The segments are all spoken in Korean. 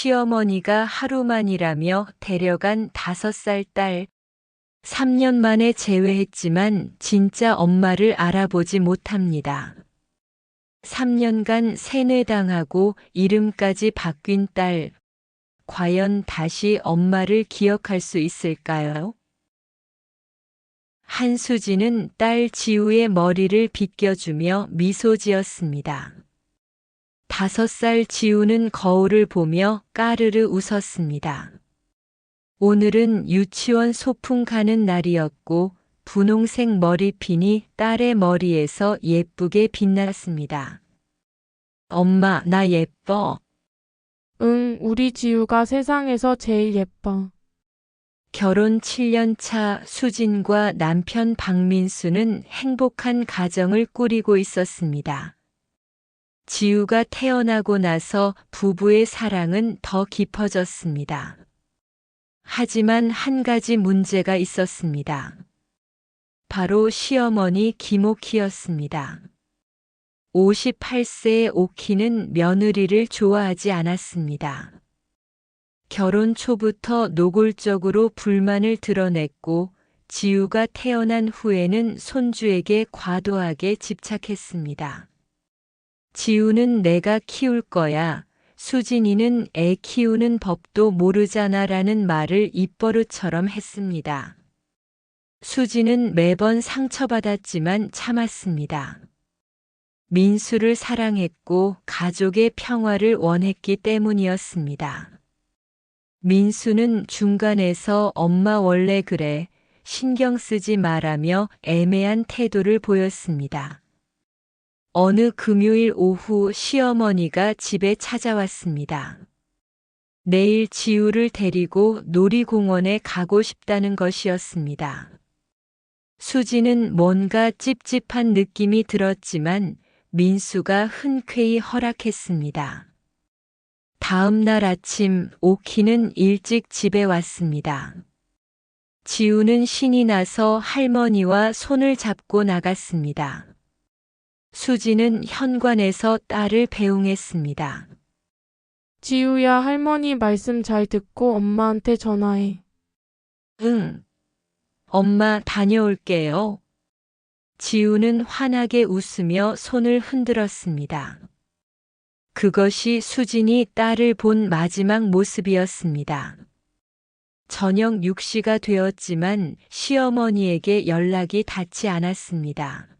시어머니가 하루만이라며 데려간 5살 딸. 3년 만에 재회했지만 진짜 엄마를 알아보지 못합니다. 3년간 세뇌당하고 이름까지 바뀐 딸. 과연 다시 엄마를 기억할 수 있을까요? 한수진은 딸 지우의 머리를 빗겨주며 미소 지었습니다. 5살 지우는 거울을 보며 까르르 웃었습니다. 오늘은 유치원 소풍 가는 날이었고 분홍색 머리핀이 딸의 머리에서 예쁘게 빛났습니다. 엄마, 나 예뻐. 응, 우리 지우가 세상에서 제일 예뻐. 결혼 7년 차 수진과 남편 박민수는 행복한 가정을 꾸리고 있었습니다. 지우가 태어나고 나서 부부의 사랑은 더 깊어졌습니다. 하지만 한 가지 문제가 있었습니다. 바로 시어머니 김옥희였습니다. 58세의 옥희는 며느리를 좋아하지 않았습니다. 결혼 초부터 노골적으로 불만을 드러냈고 지우가 태어난 후에는 손주에게 과도하게 집착했습니다. 지우는 내가 키울 거야. 수진이는 애 키우는 법도 모르잖아라는 말을 입버릇처럼 했습니다. 수진은 매번 상처받았지만 참았습니다. 민수를 사랑했고 가족의 평화를 원했기 때문이었습니다. 민수는 중간에서 엄마 원래 그래, 신경 쓰지 마라며 애매한 태도를 보였습니다. 어느 금요일 오후 시어머니가 집에 찾아왔습니다. 내일 지우를 데리고 놀이공원에 가고 싶다는 것이었습니다. 수지는 뭔가 찝찝한 느낌이 들었지만 민수가 흔쾌히 허락했습니다. 다음 날 아침 옥희는 일찍 집에 왔습니다. 지우는 신이 나서 할머니와 손을 잡고 나갔습니다. 수지는 현관에서 딸을 배웅했습니다. 지우야, 할머니 말씀 잘 듣고 엄마한테 전화해. 응. 엄마 다녀올게요. 지우는 환하게 웃으며 손을 흔들었습니다. 그것이 수진이 딸을 본 마지막 모습이었습니다. 저녁 6시가 되었지만 시어머니에게 연락이 닿지 않았습니다.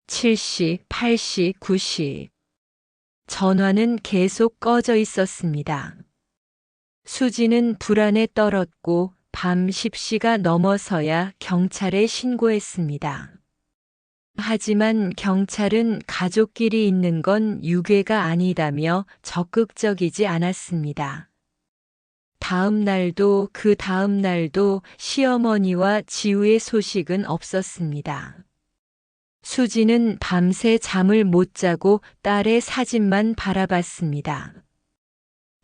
7시, 8시, 9시. 전화는 계속 꺼져 있었습니다. 수지는 불안에 떨었고 밤 10시가 넘어서야 경찰에 신고했습니다. 하지만 경찰은 가족끼리 있는 건 유괴가 아니다며 적극적이지 않았습니다. 다음 날도 그 다음 날도 시어머니와 지우의 소식은 없었습니다. 수지는 밤새 잠을 못 자고 딸의 사진만 바라봤습니다.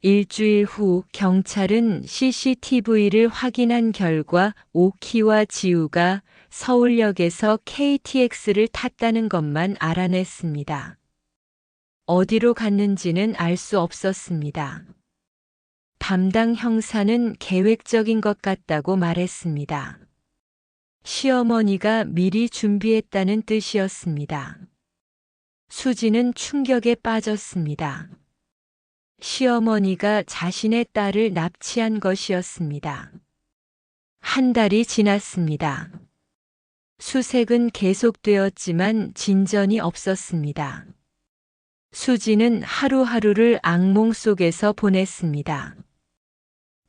일주일 후 경찰은 CCTV를 확인한 결과 옥희와 지우가 서울역에서 KTX를 탔다는 것만 알아냈습니다. 어디로 갔는지는 알 수 없었습니다. 담당 형사는 계획적인 것 같다고 말했습니다. 시어머니가 미리 준비했다는 뜻이었습니다. 수지는 충격에 빠졌습니다. 시어머니가 자신의 딸을 납치한 것이었습니다. 한 달이 지났습니다. 수색은 계속되었지만 진전이 없었습니다. 수지는 하루하루를 악몽 속에서 보냈습니다.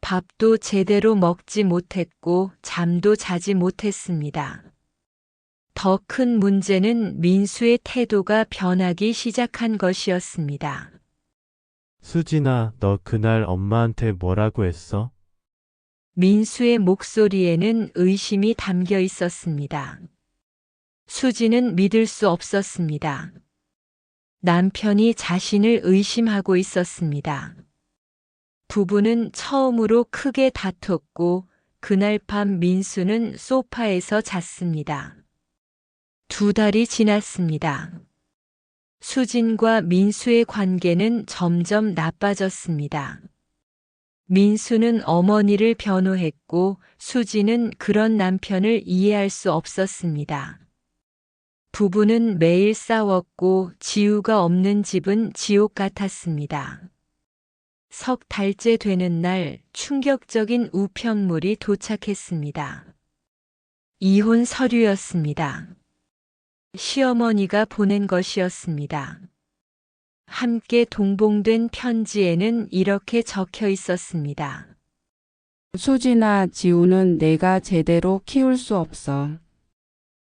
밥도 제대로 먹지 못했고 잠도 자지 못했습니다. 더 큰 문제는 민수의 태도가 변하기 시작한 것이었습니다. 수진아, 너 그날 엄마한테 뭐라고 했어? 민수의 목소리에는 의심이 담겨 있었습니다. 수지는 믿을 수 없었습니다. 남편이 자신을 의심하고 있었습니다. 부부는 처음으로 크게 다퉜고 그날 밤 민수는 소파에서 잤습니다. 2달이 지났습니다. 수진과 민수의 관계는 점점 나빠졌습니다. 민수는 어머니를 변호했고 수지는 그런 남편을 이해할 수 없었습니다. 부부는 매일 싸웠고 지우가 없는 집은 지옥 같았습니다. 석 달째 되는 날 충격적인 우편물이 도착했습니다. 이혼 서류였습니다. 시어머니가 보낸 것이었습니다. 함께 동봉된 편지에는 이렇게 적혀 있었습니다. 수지나 지우는 내가 제대로 키울 수 없어.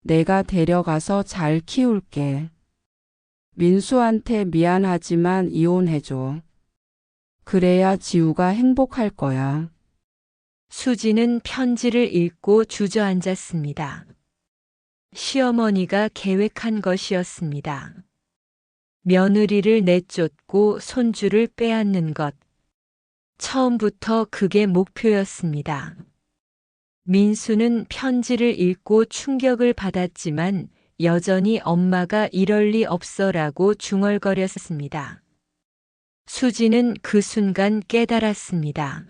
내가 데려가서 잘 키울게. 민수한테 미안하지만 이혼해줘. 그래야 지우가 행복할 거야. 수지는 편지를 읽고 주저앉았습니다. 시어머니가 계획한 것이었습니다. 며느리를 내쫓고 손주를 빼앗는 것. 처음부터 그게 목표였습니다. 민수는 편지를 읽고 충격을 받았지만 여전히 엄마가 이럴 리 없어라고 중얼거렸습니다. 수지는 그 순간 깨달았습니다.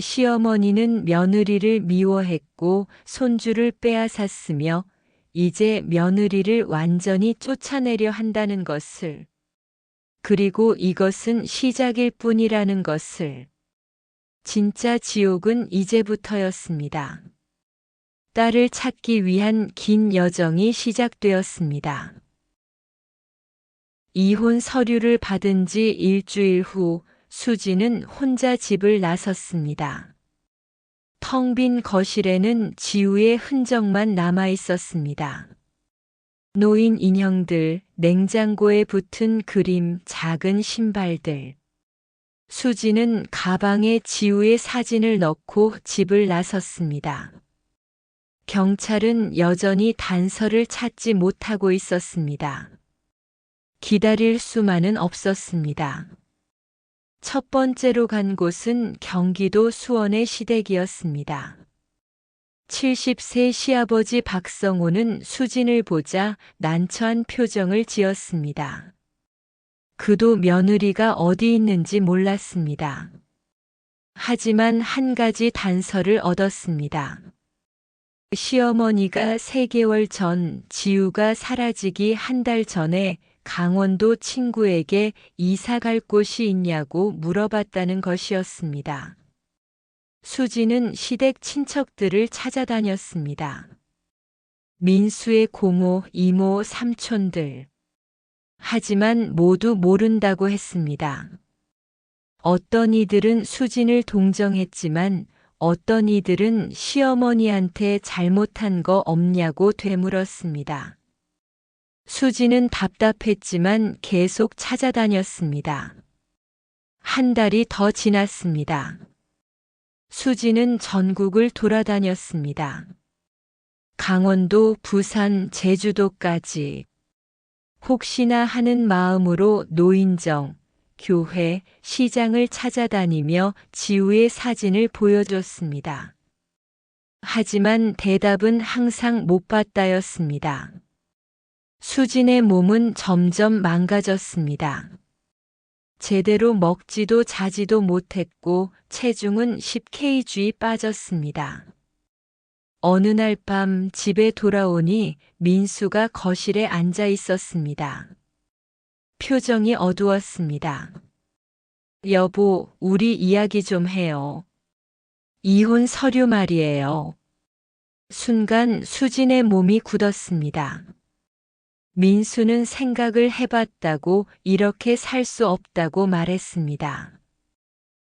시어머니는 며느리를 미워했고 손주를 빼앗았으며 이제 며느리를 완전히 쫓아내려 한다는 것을, 그리고 이것은 시작일 뿐이라는 것을. 진짜 지옥은 이제부터였습니다. 딸을 찾기 위한 긴 여정이 시작되었습니다. 이혼 서류를 받은 지 일주일 후 수지는 혼자 집을 나섰습니다. 텅 빈 거실에는 지우의 흔적만 남아 있었습니다. 노인 인형들, 냉장고에 붙은 그림, 작은 신발들. 수지는 가방에 지우의 사진을 넣고 집을 나섰습니다. 경찰은 여전히 단서를 찾지 못하고 있었습니다. 기다릴 수만은 없었습니다. 첫 번째로 간 곳은 경기도 수원의 시댁이었습니다. 70세 시아버지 박성호는 수진을 보자 난처한 표정을 지었습니다. 그도 며느리가 어디 있는지 몰랐습니다. 하지만 한 가지 단서를 얻었습니다. 시어머니가 3개월 전 지우가 사라지기 한 달 전에 강원도 친구에게 이사 갈 곳이 있냐고 물어봤다는 것이었습니다. 수지는 시댁 친척들을 찾아다녔습니다. 민수의 고모, 이모, 삼촌들. 하지만 모두 모른다고 했습니다. 어떤 이들은 수진을 동정했지만 어떤 이들은 시어머니한테 잘못한 거 없냐고 되물었습니다. 수지는 답답했지만 계속 찾아다녔습니다. 한 달이 더 지났습니다. 수지는 전국을 돌아다녔습니다. 강원도, 부산, 제주도까지. 혹시나 하는 마음으로 노인정, 교회, 시장을 찾아다니며 지우의 사진을 보여줬습니다. 하지만 대답은 항상 못 받다였습니다. 수진의 몸은 점점 망가졌습니다. 제대로 먹지도 자지도 못했고 체중은 10kg 빠졌습니다. 어느 날 밤 집에 돌아오니 민수가 거실에 앉아 있었습니다. 표정이 어두웠습니다. 여보, 우리 이야기 좀 해요. 이혼 서류 말이에요. 순간 수진의 몸이 굳었습니다. 민수는 생각을 해봤다고 이렇게 살 수 없다고 말했습니다.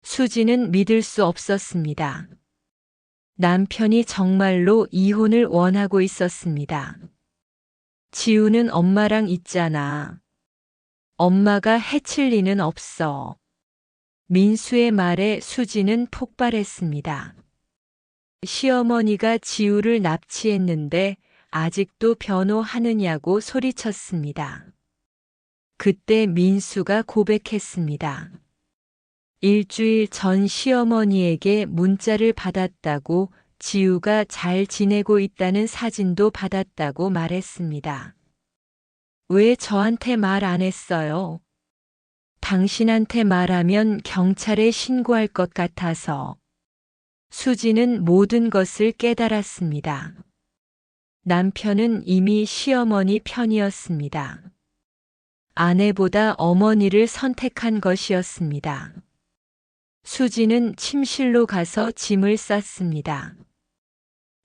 수지는 믿을 수 없었습니다. 남편이 정말로 이혼을 원하고 있었습니다. 지우는 엄마랑 있잖아. 엄마가 해칠 리는 없어. 민수의 말에 수지는 폭발했습니다. 시어머니가 지우를 납치했는데 아직도 변호하느냐고 소리쳤습니다. 그때 민수가 고백했습니다. 일주일 전 시어머니에게 문자를 받았다고, 지우가 잘 지내고 있다는 사진도 받았다고 말했습니다. 왜 저한테 말 안 했어요? 당신한테 말하면 경찰에 신고할 것 같아서. 수지는 모든 것을 깨달았습니다. 남편은 이미 시어머니 편이었습니다. 아내보다 어머니를 선택한 것이었습니다. 수지는 침실로 가서 짐을 쌌습니다.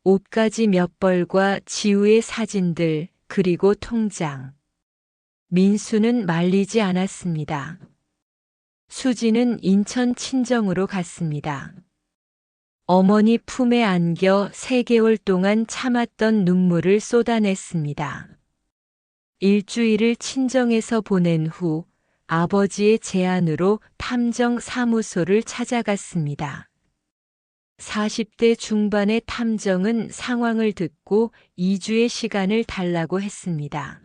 옷가지 몇 벌과 지우의 사진들, 그리고 통장. 민수는 말리지 않았습니다. 수지는 인천 친정으로 갔습니다. 어머니 품에 안겨 3개월 동안 참았던 눈물을 쏟아냈습니다. 일주일을 친정에서 보낸 후 아버지의 제안으로 탐정 사무소를 찾아갔습니다. 40대 중반의 탐정은 상황을 듣고 2주의 시간을 달라고 했습니다.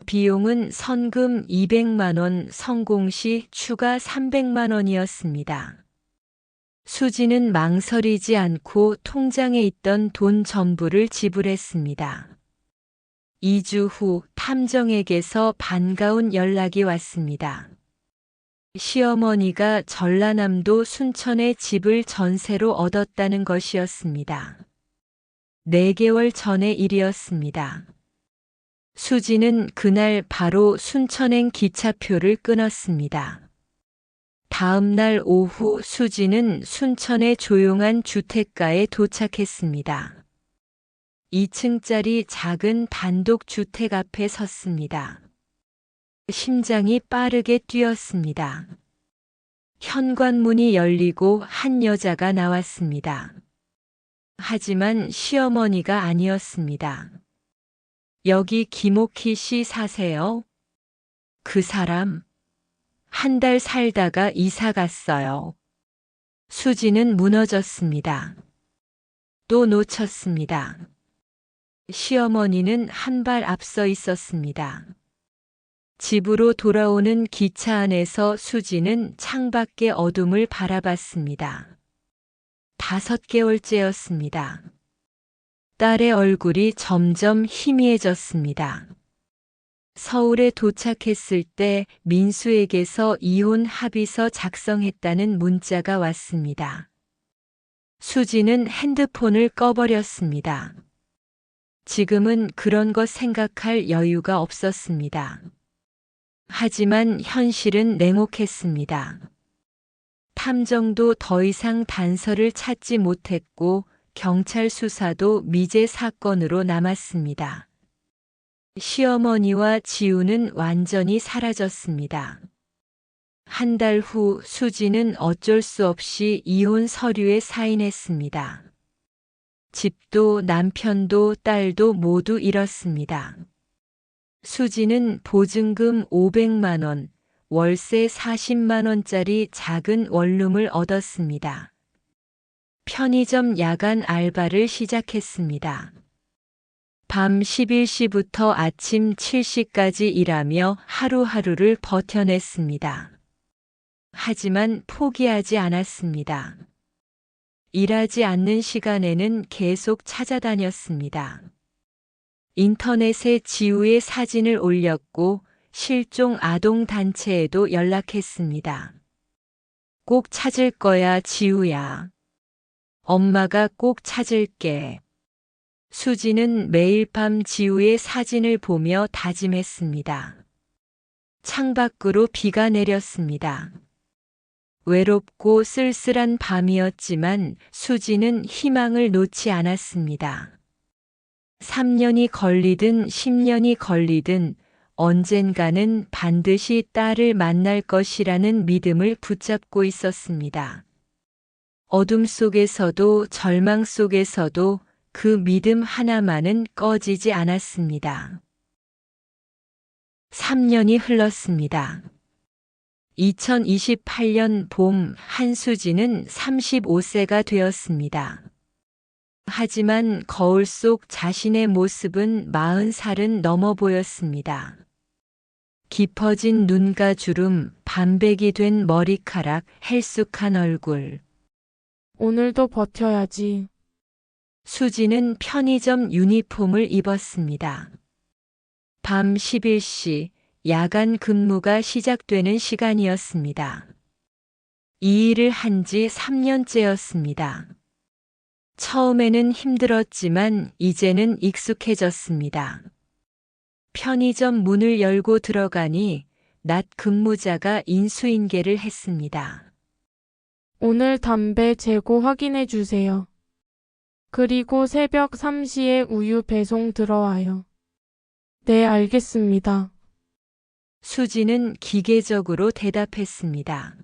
비용은 선금 200만 원, 성공 시 추가 300만 원이었습니다. 수지는 망설이지 않고 통장에 있던 돈 전부를 지불했습니다. 2주 후 탐정에게서 반가운 연락이 왔습니다. 시어머니가 전라남도 순천에 집을 전세로 얻었다는 것이었습니다. 4개월 전의 일이었습니다. 수지는 그날 바로 순천행 기차표를 끊었습니다. 다음 날 오후 수지는 순천의 조용한 주택가에 도착했습니다. 2층짜리 작은 단독 주택 앞에 섰습니다. 심장이 빠르게 뛰었습니다. 현관문이 열리고 한 여자가 나왔습니다. 하지만 시어머니가 아니었습니다. 여기 김옥희 씨 사세요? 그 사람, 1달 살다가 이사 갔어요. 수지는 무너졌습니다. 또 놓쳤습니다. 시어머니는 한 발 앞서 있었습니다. 집으로 돌아오는 기차 안에서 수지는 창밖의 어둠을 바라봤습니다. 5개월째였습니다. 딸의 얼굴이 점점 희미해졌습니다. 서울에 도착했을 때 민수에게서 이혼 합의서 작성했다는 문자가 왔습니다. 수지는 핸드폰을 꺼버렸습니다. 지금은 그런 것 생각할 여유가 없었습니다. 하지만 현실은 냉혹했습니다. 탐정도 더 이상 단서를 찾지 못했고 경찰 수사도 미제 사건으로 남았습니다. 시어머니와 지우는 완전히 사라졌습니다. 한 달 후 수지는 어쩔 수 없이 이혼 서류에 사인했습니다. 집도 남편도 딸도 모두 잃었습니다. 수지는 보증금 500만 원, 월세 40만 원짜리 작은 원룸을 얻었습니다. 편의점 야간 알바를 시작했습니다. 밤 11시부터 아침 7시까지 일하며 하루하루를 버텨냈습니다. 하지만 포기하지 않았습니다. 일하지 않는 시간에는 계속 찾아다녔습니다. 인터넷에 지우의 사진을 올렸고 실종 아동 단체에도 연락했습니다. 꼭 찾을 거야, 지우야. 엄마가 꼭 찾을게. 수지는 매일 밤 지우의 사진을 보며 다짐했습니다. 창밖으로 비가 내렸습니다. 외롭고 쓸쓸한 밤이었지만 수지는 희망을 놓지 않았습니다. 3년이 걸리든 10년이 걸리든 언젠가는 반드시 딸을 만날 것이라는 믿음을 붙잡고 있었습니다. 어둠 속에서도 절망 속에서도 그 믿음 하나만은 꺼지지 않았습니다. 3년이 흘렀습니다. 2028년 봄 한수지는 35세가 되었습니다. 하지만 거울 속 자신의 모습은 40살은 넘어 보였습니다. 깊어진 눈가 주름, 반백이 된 머리카락, 헬쑥한 얼굴. 오늘도 버텨야지. 수지는 편의점 유니폼을 입었습니다. 밤 11시 야간 근무가 시작되는 시간이었습니다. 이 일을 한 지 3년째였습니다. 처음에는 힘들었지만 이제는 익숙해졌습니다. 편의점 문을 열고 들어가니 낮 근무자가 인수인계를 했습니다. 오늘 담배 재고 확인해 주세요. 그리고 새벽 3시에 우유 배송 들어와요. 네, 알겠습니다. 수지는 기계적으로 대답했습니다.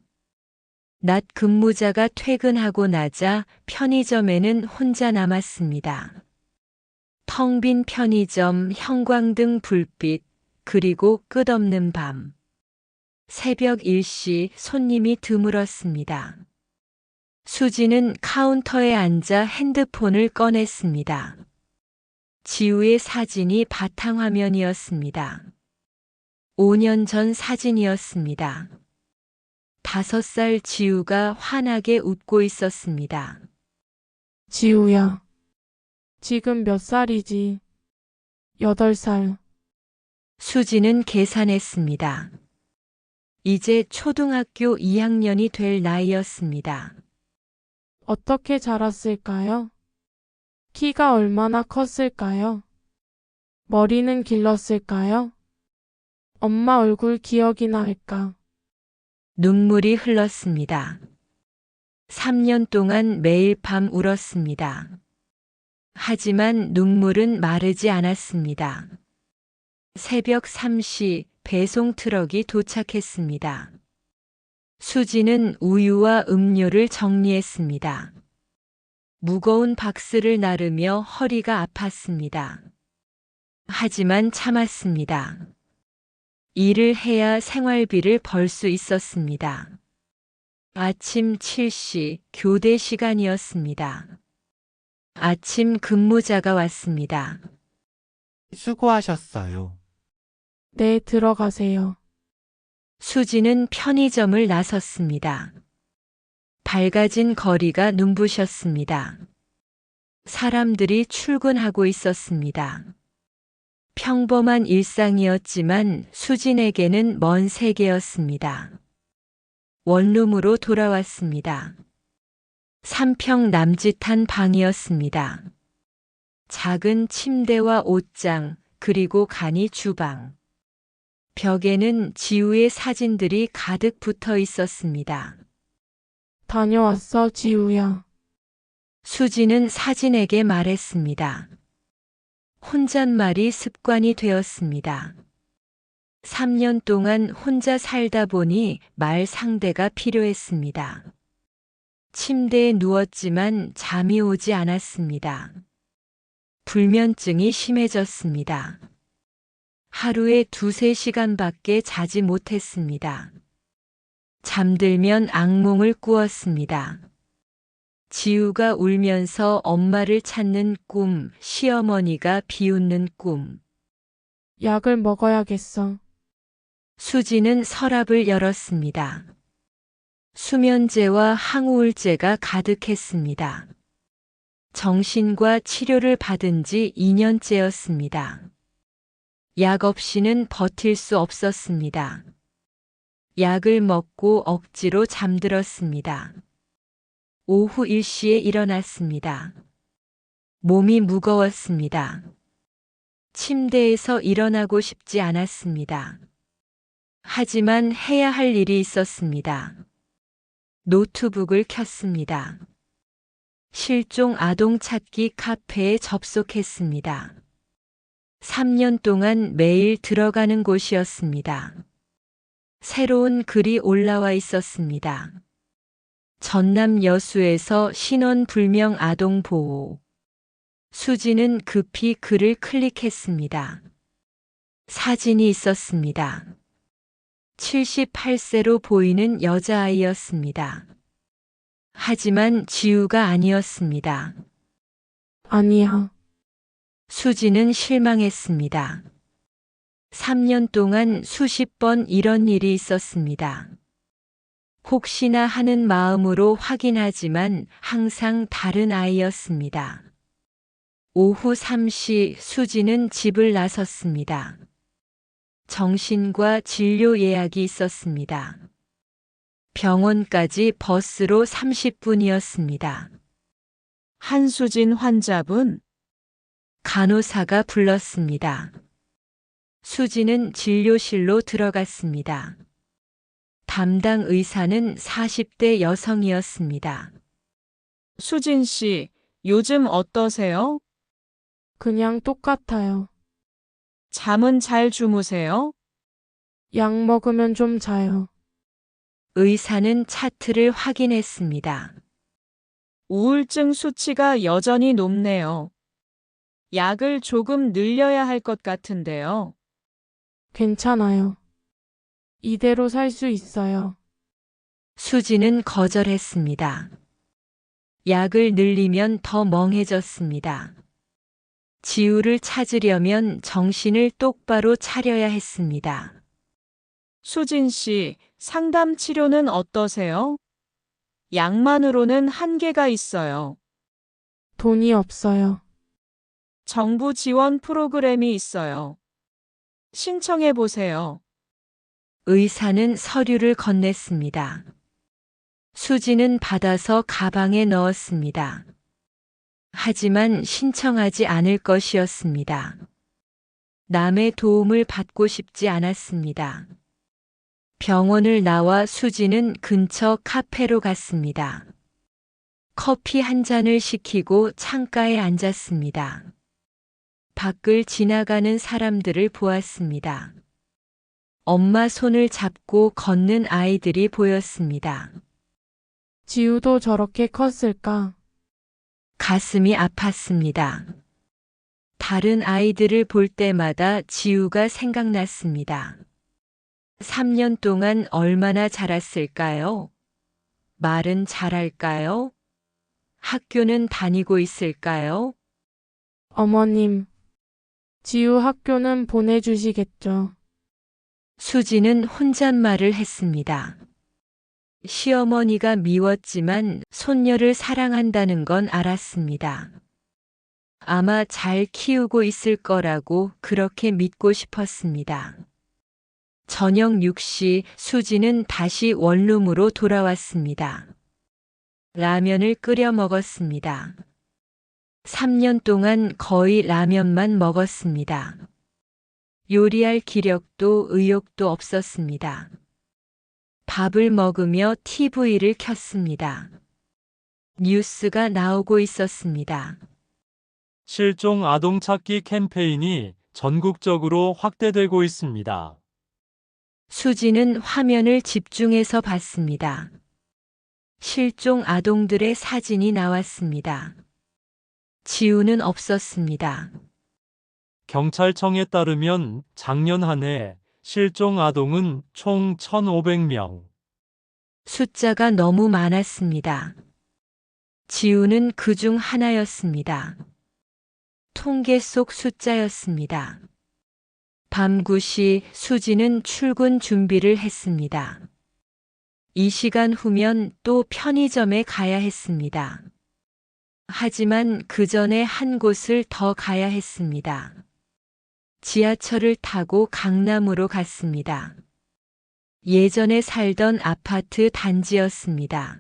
낮 근무자가 퇴근하고 나자 편의점에는 혼자 남았습니다. 텅 빈 편의점, 형광등 불빛, 그리고 끝없는 밤. 새벽 1시 손님이 드물었습니다. 수지는 카운터에 앉아 핸드폰을 꺼냈습니다. 지우의 사진이 바탕화면이었습니다. 5년 전 사진이었습니다. 5살 지우가 환하게 웃고 있었습니다. 지우야. 지금 몇 살이지? 8살. 수지는 계산했습니다. 이제 초등학교 2학년이 될 나이였습니다. 어떻게 자랐을까요? 키가 얼마나 컸을까요? 머리는 길렀을까요? 엄마 얼굴 기억이 날까? 눈물이 흘렀습니다. 3년 동안 매일 밤 울었습니다. 하지만 눈물은 마르지 않았습니다. 새벽 3시 배송 트럭이 도착했습니다. 수지는 우유와 음료를 정리했습니다. 무거운 박스를 나르며 허리가 아팠습니다. 하지만 참았습니다. 일을 해야 생활비를 벌 수 있었습니다. 아침 7시 교대 시간이었습니다. 아침 근무자가 왔습니다. 수고하셨어요. 네, 들어가세요. 수지는 편의점을 나섰습니다. 밝아진 거리가 눈부셨습니다. 사람들이 출근하고 있었습니다. 평범한 일상이었지만 수진에게는 먼 세계였습니다. 원룸으로 돌아왔습니다. 3평 남짓한 방이었습니다. 작은 침대와 옷장, 그리고 간이 주방. 벽에는 지우의 사진들이 가득 붙어 있었습니다. 다녀왔어, 지우야. 수지는 사진에게 말했습니다. 혼잣말이 습관이 되었습니다. 3년 동안 혼자 살다 보니 말 상대가 필요했습니다. 침대에 누웠지만 잠이 오지 않았습니다. 불면증이 심해졌습니다. 하루에 2~3시간밖에 자지 못했습니다. 잠들면 악몽을 꾸었습니다. 지우가 울면서 엄마를 찾는 꿈, 시어머니가 비웃는 꿈. 약을 먹어야겠어. 수지는 서랍을 열었습니다. 수면제와 항우울제가 가득했습니다. 정신과 치료를 받은 지 2년째였습니다. 약 없이는 버틸 수 없었습니다. 약을 먹고 억지로 잠들었습니다. 오후 1시에 일어났습니다. 몸이 무거웠습니다. 침대에서 일어나고 싶지 않았습니다. 하지만 해야 할 일이 있었습니다. 노트북을 켰습니다. 실종 아동 찾기 카페에 접속했습니다. 3년 동안 매일 들어가는 곳이었습니다. 새로운 글이 올라와 있었습니다. 전남 여수에서 신원 불명 아동 보호. 수지는 급히 글을 클릭했습니다. 사진이 있었습니다. 78세로 보이는 여자아이였습니다. 하지만 지우가 아니었습니다. 아니야. 수지는 실망했습니다. 3년 동안 수십 번 이런 일이 있었습니다. 혹시나 하는 마음으로 확인하지만 항상 다른 아이였습니다. 오후 3시 수지는 집을 나섰습니다. 정신과 진료 예약이 있었습니다. 병원까지 버스로 30분이었습니다. 한수진 환자분, 간호사가 불렀습니다. 수지는 진료실로 들어갔습니다. 담당 의사는 40대 여성이었습니다. 수진 씨, 요즘 어떠세요? 그냥 똑같아요. 잠은 잘 주무세요? 약 먹으면 좀 자요. 의사는 차트를 확인했습니다. 우울증 수치가 여전히 높네요. 약을 조금 늘려야 할 것 같은데요. 괜찮아요. 이대로 살 수 있어요. 수지는 거절했습니다. 약을 늘리면 더 멍해졌습니다. 지우를 찾으려면 정신을 똑바로 차려야 했습니다. 수진 씨, 상담 치료는 어떠세요? 약만으로는 한계가 있어요. 돈이 없어요. 정부 지원 프로그램이 있어요. 신청해 보세요. 의사는 서류를 건넸습니다. 수지는 받아서 가방에 넣었습니다. 하지만 신청하지 않을 것이었습니다. 남의 도움을 받고 싶지 않았습니다. 병원을 나와 수지는 근처 카페로 갔습니다. 커피 한 잔을 시키고 창가에 앉았습니다. 밖을 지나가는 사람들을 보았습니다. 엄마 손을 잡고 걷는 아이들이 보였습니다. 지우도 저렇게 컸을까? 가슴이 아팠습니다. 다른 아이들을 볼 때마다 지우가 생각났습니다. 3년 동안 얼마나 자랐을까요? 말은 잘할까요? 학교는 다니고 있을까요? 어머님, 지우 학교는 보내주시겠죠? 수지는 혼잣말을 했습니다. 시어머니가 미웠지만 손녀를 사랑한다는 건 알았습니다. 아마 잘 키우고 있을 거라고 그렇게 믿고 싶었습니다. 저녁 6시 수지는 다시 원룸으로 돌아왔습니다. 라면을 끓여 먹었습니다. 3년 동안 거의 라면만 먹었습니다. 요리할 기력도 의욕도 없었습니다. 밥을 먹으며 TV를 켰습니다. 뉴스가 나오고 있었습니다. 실종 아동 찾기 캠페인이 전국적으로 확대되고 있습니다. 수지는 화면을 집중해서 봤습니다. 실종 아동들의 사진이 나왔습니다. 지우는 없었습니다. 경찰청에 따르면 작년 한 해 실종 아동은 총 1,500명. 숫자가 너무 많았습니다. 지우는 그 중 하나였습니다. 통계 속 숫자였습니다. 밤 9시 수지는 출근 준비를 했습니다. 이 시간 후면 또 편의점에 가야 했습니다. 하지만 그 전에 한 곳을 더 가야 했습니다. 지하철을 타고 강남으로 갔습니다. 예전에 살던 아파트 단지였습니다.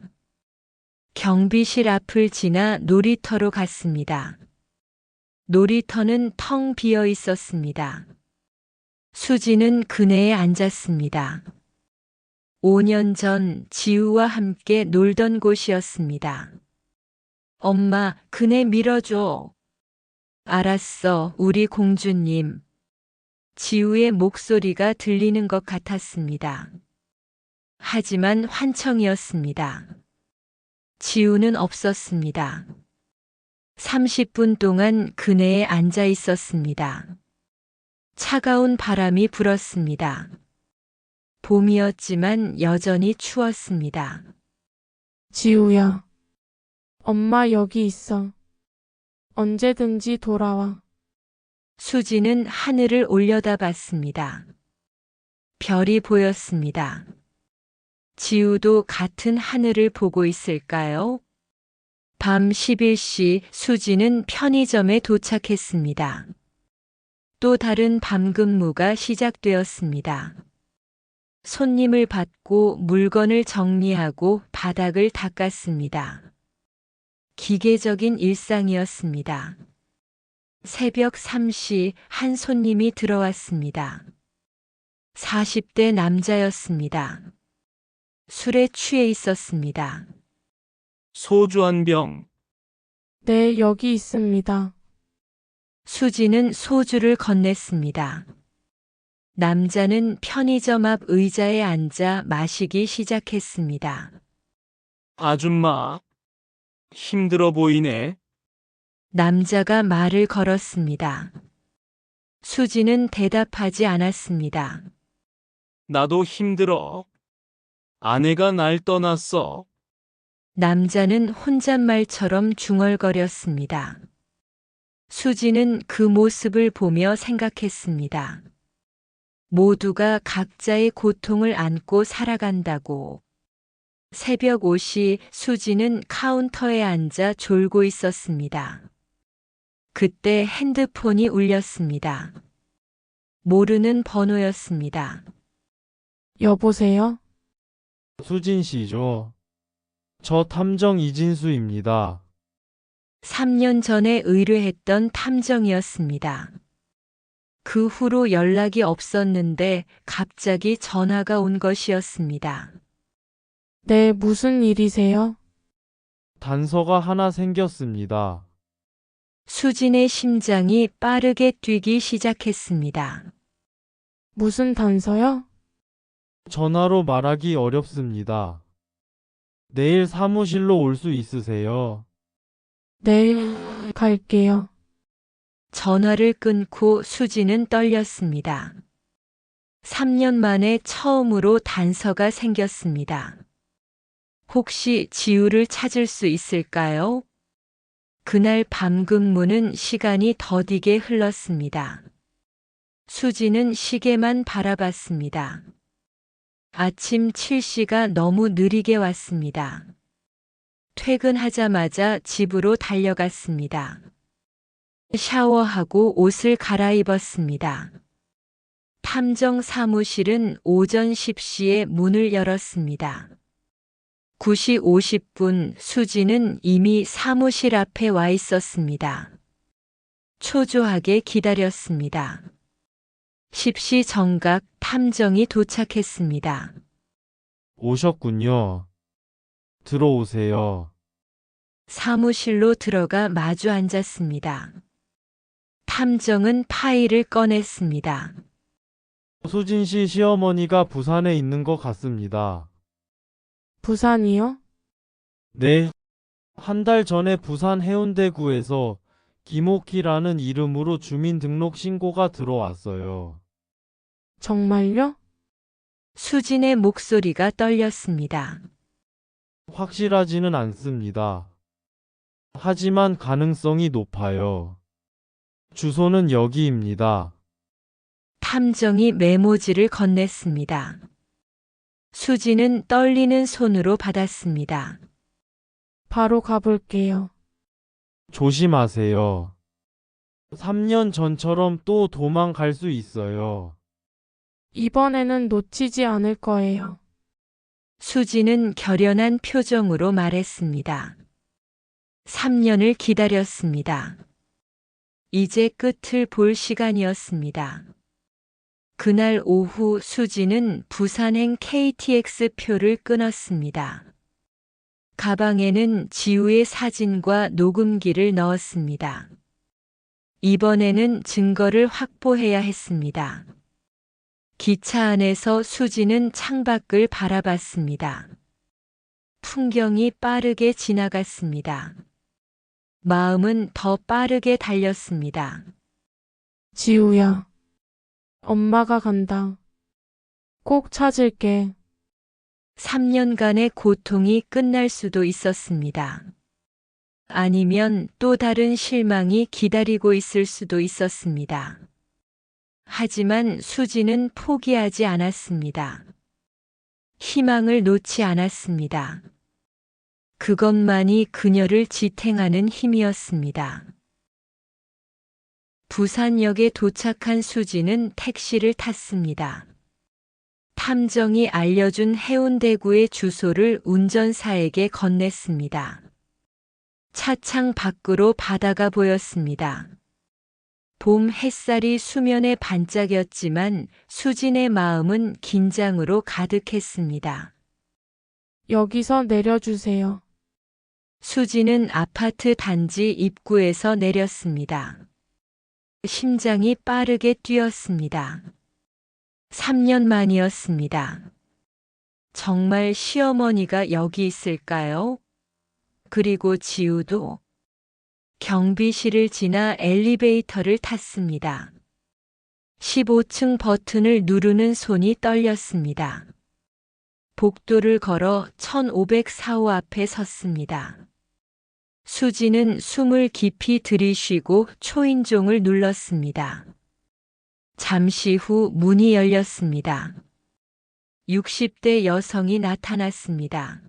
경비실 앞을 지나 놀이터로 갔습니다. 놀이터는 텅 비어 있었습니다. 수지는 그네에 앉았습니다. 5년 전 지우와 함께 놀던 곳이었습니다. 엄마, 그네 밀어줘. 알았어, 우리 공주님. 지우의 목소리가 들리는 것 같았습니다. 하지만 환청이었습니다. 지우는 없었습니다. 30분 동안 그네에 앉아 있었습니다. 차가운 바람이 불었습니다. 봄이었지만 여전히 추웠습니다. 지우야, 엄마 여기 있어. 언제든지 돌아와. 수지는 하늘을 올려다봤습니다. 별이 보였습니다. 지우도 같은 하늘을 보고 있을까요? 밤 11시 수지는 편의점에 도착했습니다. 또 다른 밤 근무가 시작되었습니다. 손님을 받고 물건을 정리하고 바닥을 닦았습니다. 기계적인 일상이었습니다. 새벽 3시 한 손님이 들어왔습니다. 40대 남자였습니다. 술에 취해 있었습니다. 소주 한 병. 네, 여기 있습니다. 수지는 소주를 건넸습니다. 남자는 편의점 앞 의자에 앉아 마시기 시작했습니다. 아줌마, 힘들어 보이네. 남자가 말을 걸었습니다. 수지는 대답하지 않았습니다. 나도 힘들어. 아내가 날 떠났어. 남자는 혼잣말처럼 중얼거렸습니다. 수지는 그 모습을 보며 생각했습니다. 모두가 각자의 고통을 안고 살아간다고. 새벽 5시 수지는 카운터에 앉아 졸고 있었습니다. 그때 핸드폰이 울렸습니다. 모르는 번호였습니다. 여보세요? 수진 씨죠? 저 탐정 이진수입니다. 3년 전에 의뢰했던 탐정이었습니다. 그 후로 연락이 없었는데 갑자기 전화가 온 것이었습니다. 네, 무슨 일이세요? 단서가 하나 생겼습니다. 수진의 심장이 빠르게 뛰기 시작했습니다. 무슨 단서요? 전화로 말하기 어렵습니다. 내일 사무실로 올 수 있으세요? 내일 갈게요. 전화를 끊고 수지는 떨렸습니다. 3년 만에 처음으로 단서가 생겼습니다. 혹시 지우를 찾을 수 있을까요? 그날 밤 근무는 시간이 더디게 흘렀습니다. 수지는 시계만 바라봤습니다. 아침 7시가 너무 느리게 왔습니다. 퇴근하자마자 집으로 달려갔습니다. 샤워하고 옷을 갈아입었습니다. 탐정 사무실은 오전 10시에 문을 열었습니다. 9시 50분 수지는 이미 사무실 앞에 와 있었습니다. 초조하게 기다렸습니다. 10시 정각 탐정이 도착했습니다. 오셨군요. 들어오세요. 사무실로 들어가 마주 앉았습니다. 탐정은 파일을 꺼냈습니다. 수진 씨 시어머니가 부산에 있는 것 같습니다. 부산이요? 네. 한 달 전에 부산 해운대구에서 김옥희라는 이름으로 주민등록 신고가 들어왔어요. 정말요? 수진의 목소리가 떨렸습니다. 확실하지는 않습니다. 하지만 가능성이 높아요. 주소는 여기입니다. 탐정이 메모지를 건넸습니다. 수지는 떨리는 손으로 받았습니다. 바로 가볼게요. 조심하세요. 3년 전처럼 또 도망갈 수 있어요. 이번에는 놓치지 않을 거예요. 수지는 결연한 표정으로 말했습니다. 3년을 기다렸습니다. 이제 끝을 볼 시간이었습니다. 그날 오후 수지는 부산행 KTX 표를 끊었습니다. 가방에는 지우의 사진과 녹음기를 넣었습니다. 이번에는 증거를 확보해야 했습니다. 기차 안에서 수지는 창밖을 바라봤습니다. 풍경이 빠르게 지나갔습니다. 마음은 더 빠르게 달렸습니다. 지우야. 엄마가 간다. 꼭 찾을게. 3년간의 고통이 끝날 수도 있었습니다. 아니면 또 다른 실망이 기다리고 있을 수도 있었습니다. 하지만 수지는 포기하지 않았습니다. 희망을 놓지 않았습니다. 그것만이 그녀를 지탱하는 힘이었습니다. 부산역에 도착한 수지는 택시를 탔습니다. 탐정이 알려준 해운대구의 주소를 운전사에게 건넸습니다. 차창 밖으로 바다가 보였습니다. 봄 햇살이 수면에 반짝였지만 수진의 마음은 긴장으로 가득했습니다. 여기서 내려주세요. 수진은 아파트 단지 입구에서 내렸습니다. 심장이 빠르게 뛰었습니다. 3년 만이었습니다. 정말 시어머니가 여기 있을까요? 그리고 지우도 경비실을 지나 엘리베이터를 탔습니다. 15층 버튼을 누르는 손이 떨렸습니다. 복도를 걸어 1504호 앞에 섰습니다. 수지는 숨을 깊이 들이쉬고 초인종을 눌렀습니다. 잠시 후 문이 열렸습니다. 60대 여성이 나타났습니다.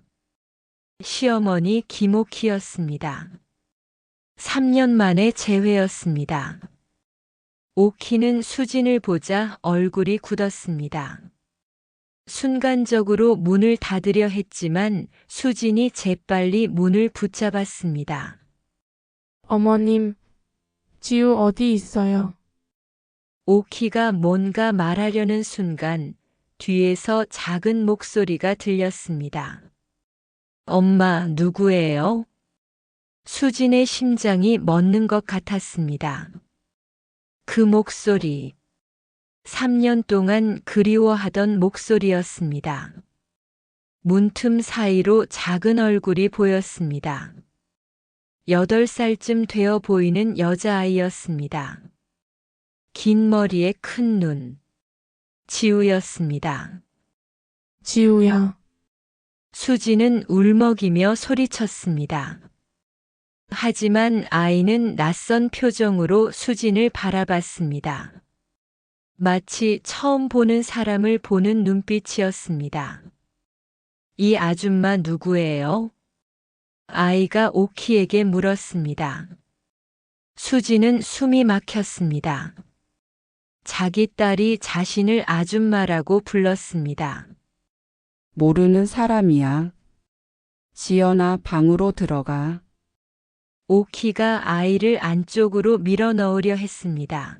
시어머니 김옥희였습니다. 3년 만에 재회였습니다. 오키는 수진을 보자 얼굴이 굳었습니다. 순간적으로 문을 닫으려 했지만 수진이 재빨리 문을 붙잡았습니다. 어머님, 지우 어디 있어요? 오키가 뭔가 말하려는 순간 뒤에서 작은 목소리가 들렸습니다. 엄마, 누구예요? 수진의 심장이 멎는 것 같았습니다. 그 목소리, 3년 동안 그리워하던 목소리였습니다. 문틈 사이로 작은 얼굴이 보였습니다. 8살쯤 되어 보이는 여자아이였습니다. 긴 머리에 큰 눈. 지우였습니다. 지우야. 수지는 울먹이며 소리쳤습니다. 하지만 아이는 낯선 표정으로 수진을 바라봤습니다. 마치 처음 보는 사람을 보는 눈빛이었습니다. 이 아줌마 누구예요? 아이가 오키에게 물었습니다. 수지는 숨이 막혔습니다. 자기 딸이 자신을 아줌마라고 불렀습니다. 모르는 사람이야. 지연아, 방으로 들어가. 오키가 아이를 안쪽으로 밀어 넣으려 했습니다.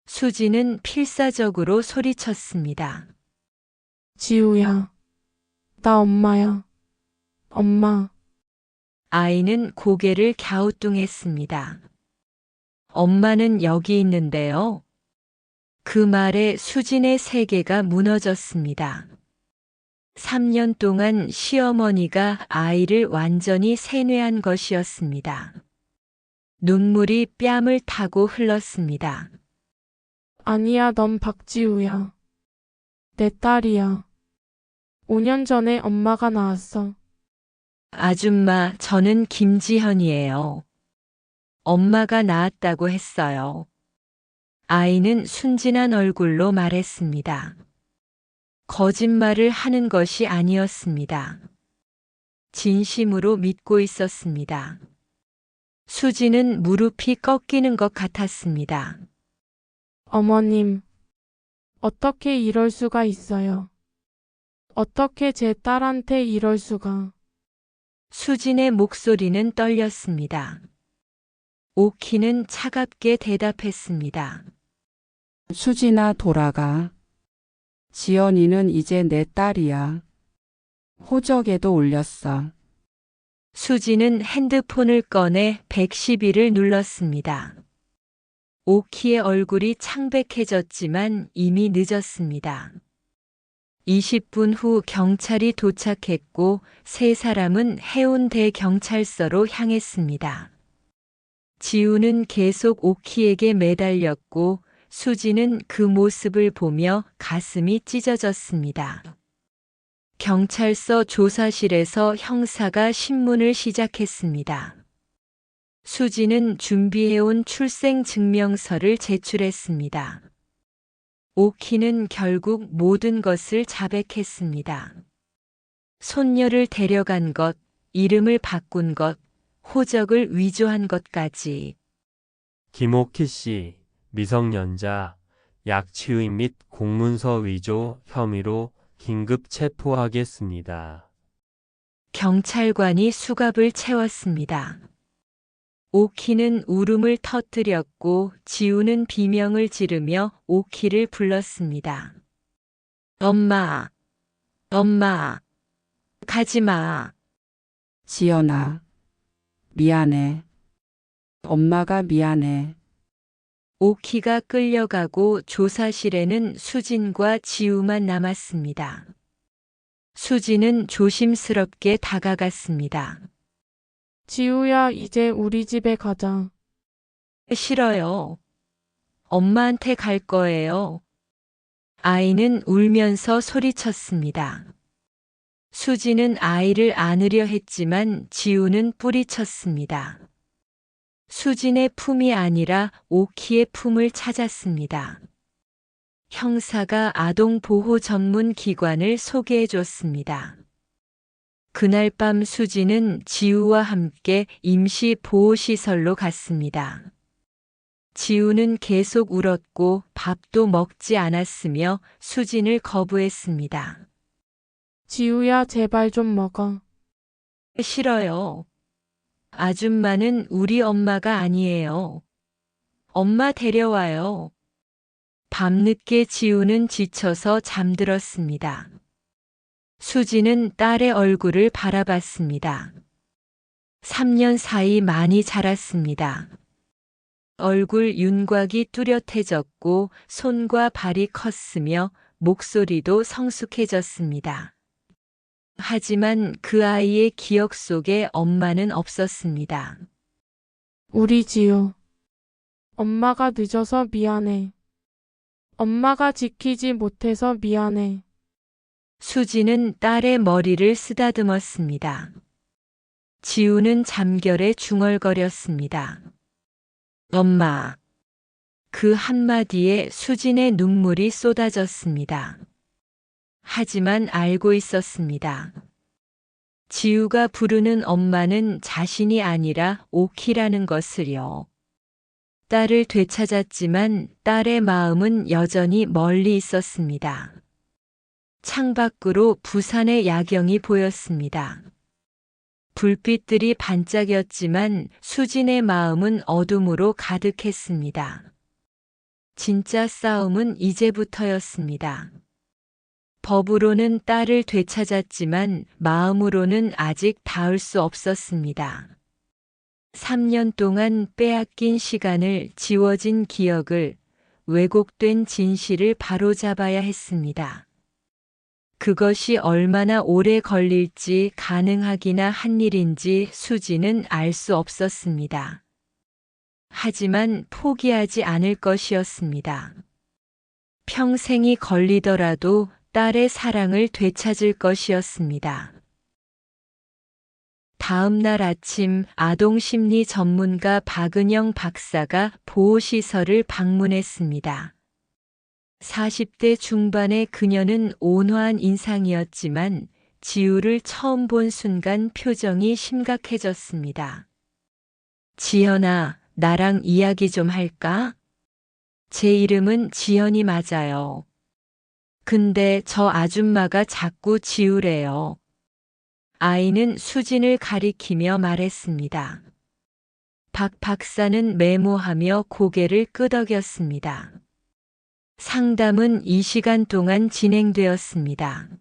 수지는 필사적으로 소리쳤습니다. 지우야. 나 엄마야. 엄마. 아이는 고개를 갸우뚱했습니다. 엄마는 여기 있는데요. 그 말에 수진의 세계가 무너졌습니다. 3년 동안 시어머니가 아이를 완전히 세뇌한 것이었습니다. 눈물이 뺨을 타고 흘렀습니다. 아니야, 넌 박지우야. 내 딸이야. 5년 전에 엄마가 나왔어. 아줌마, 저는 김지현이에요. 엄마가 낳았다고 했어요. 아이는 순진한 얼굴로 말했습니다. 거짓말을 하는 것이 아니었습니다. 진심으로 믿고 있었습니다. 수지는 무릎이 꺾이는 것 같았습니다. 어머님, 어떻게 이럴 수가 있어요? 어떻게 제 딸한테 이럴 수가? 수진의 목소리는 떨렸습니다. 오키는 차갑게 대답했습니다. 수진아, 돌아가. 지연이는 이제 내 딸이야. 호적에도 올렸어. 수지는 핸드폰을 꺼내 112를 눌렀습니다. 오키의 얼굴이 창백해졌지만 이미 늦었습니다. 20분 후 경찰이 도착했고 세 사람은 해운대 경찰서로 향했습니다. 지우는 계속 오키에게 매달렸고 수지는 그 모습을 보며 가슴이 찢어졌습니다. 경찰서 조사실에서 형사가 신문을 시작했습니다. 수지는 준비해온 출생증명서를 제출했습니다. 오키는 결국 모든 것을 자백했습니다. 손녀를 데려간 것, 이름을 바꾼 것, 호적을 위조한 것까지. 김옥희 씨, 미성년자, 약취의 및 공문서 위조 혐의로 긴급 체포하겠습니다. 경찰관이 수갑을 채웠습니다. 오키는 울음을 터뜨렸고 지우는 비명을 지르며 오키를 불렀습니다. 엄마, 엄마, 가지마. 지연아, 미안해. 엄마가 미안해. 오키가 끌려가고 조사실에는 수진과 지우만 남았습니다. 수진은 조심스럽게 다가갔습니다. 지우야, 이제 우리 집에 가자. 싫어요. 엄마한테 갈 거예요. 아이는 울면서 소리쳤습니다. 수진은 아이를 안으려 했지만 지우는 뿌리쳤습니다. 수진의 품이 아니라 오키의 품을 찾았습니다. 형사가 아동보호 전문 기관을 소개해 줬습니다. 그날 밤 수진은 지우와 함께 임시 보호시설로 갔습니다. 지우는 계속 울었고 밥도 먹지 않았으며 수진을 거부했습니다. 지우야, 제발 좀 먹어. 싫어요. 아줌마는 우리 엄마가 아니에요. 엄마 데려와요. 밤늦게 지우는 지쳐서 잠들었습니다. 수지는 딸의 얼굴을 바라봤습니다. 3년 사이 많이 자랐습니다. 얼굴 윤곽이 뚜렷해졌고 손과 발이 컸으며 목소리도 성숙해졌습니다. 하지만 그 아이의 기억 속에 엄마는 없었습니다. 우리 지우. 엄마가 늦어서 미안해. 엄마가 지키지 못해서 미안해. 수지는 딸의 머리를 쓰다듬었습니다. 지우는 잠결에 중얼거렸습니다. 엄마. 그 한마디에 수진의 눈물이 쏟아졌습니다. 하지만 알고 있었습니다. 지우가 부르는 엄마는 자신이 아니라 오키라는 것을요. 딸을 되찾았지만 딸의 마음은 여전히 멀리 있었습니다. 창밖으로 부산의 야경이 보였습니다. 불빛들이 반짝였지만 수진의 마음은 어둠으로 가득했습니다. 진짜 싸움은 이제부터였습니다. 법으로는 딸을 되찾았지만 마음으로는 아직 닿을 수 없었습니다. 3년 동안 빼앗긴 시간을, 지워진 기억을, 왜곡된 진실을 바로잡아야 했습니다. 그것이 얼마나 오래 걸릴지, 가능하기나 한 일인지 수지는 알 수 없었습니다. 하지만 포기하지 않을 것이었습니다. 평생이 걸리더라도 딸의 사랑을 되찾을 것이었습니다. 다음 날 아침 아동심리 전문가 박은영 박사가 보호시설을 방문했습니다. 40대 중반의 그녀는 온화한 인상이었지만 지우를 처음 본 순간 표정이 심각해졌습니다. 지연아, 나랑 이야기 좀 할까? 제 이름은 지연이 맞아요. 근데 저 아줌마가 자꾸 지우래요. 아이는 수진을 가리키며 말했습니다. 박 박사는 메모하며 고개를 끄덕였습니다. 상담은 2시간 동안 진행되었습니다.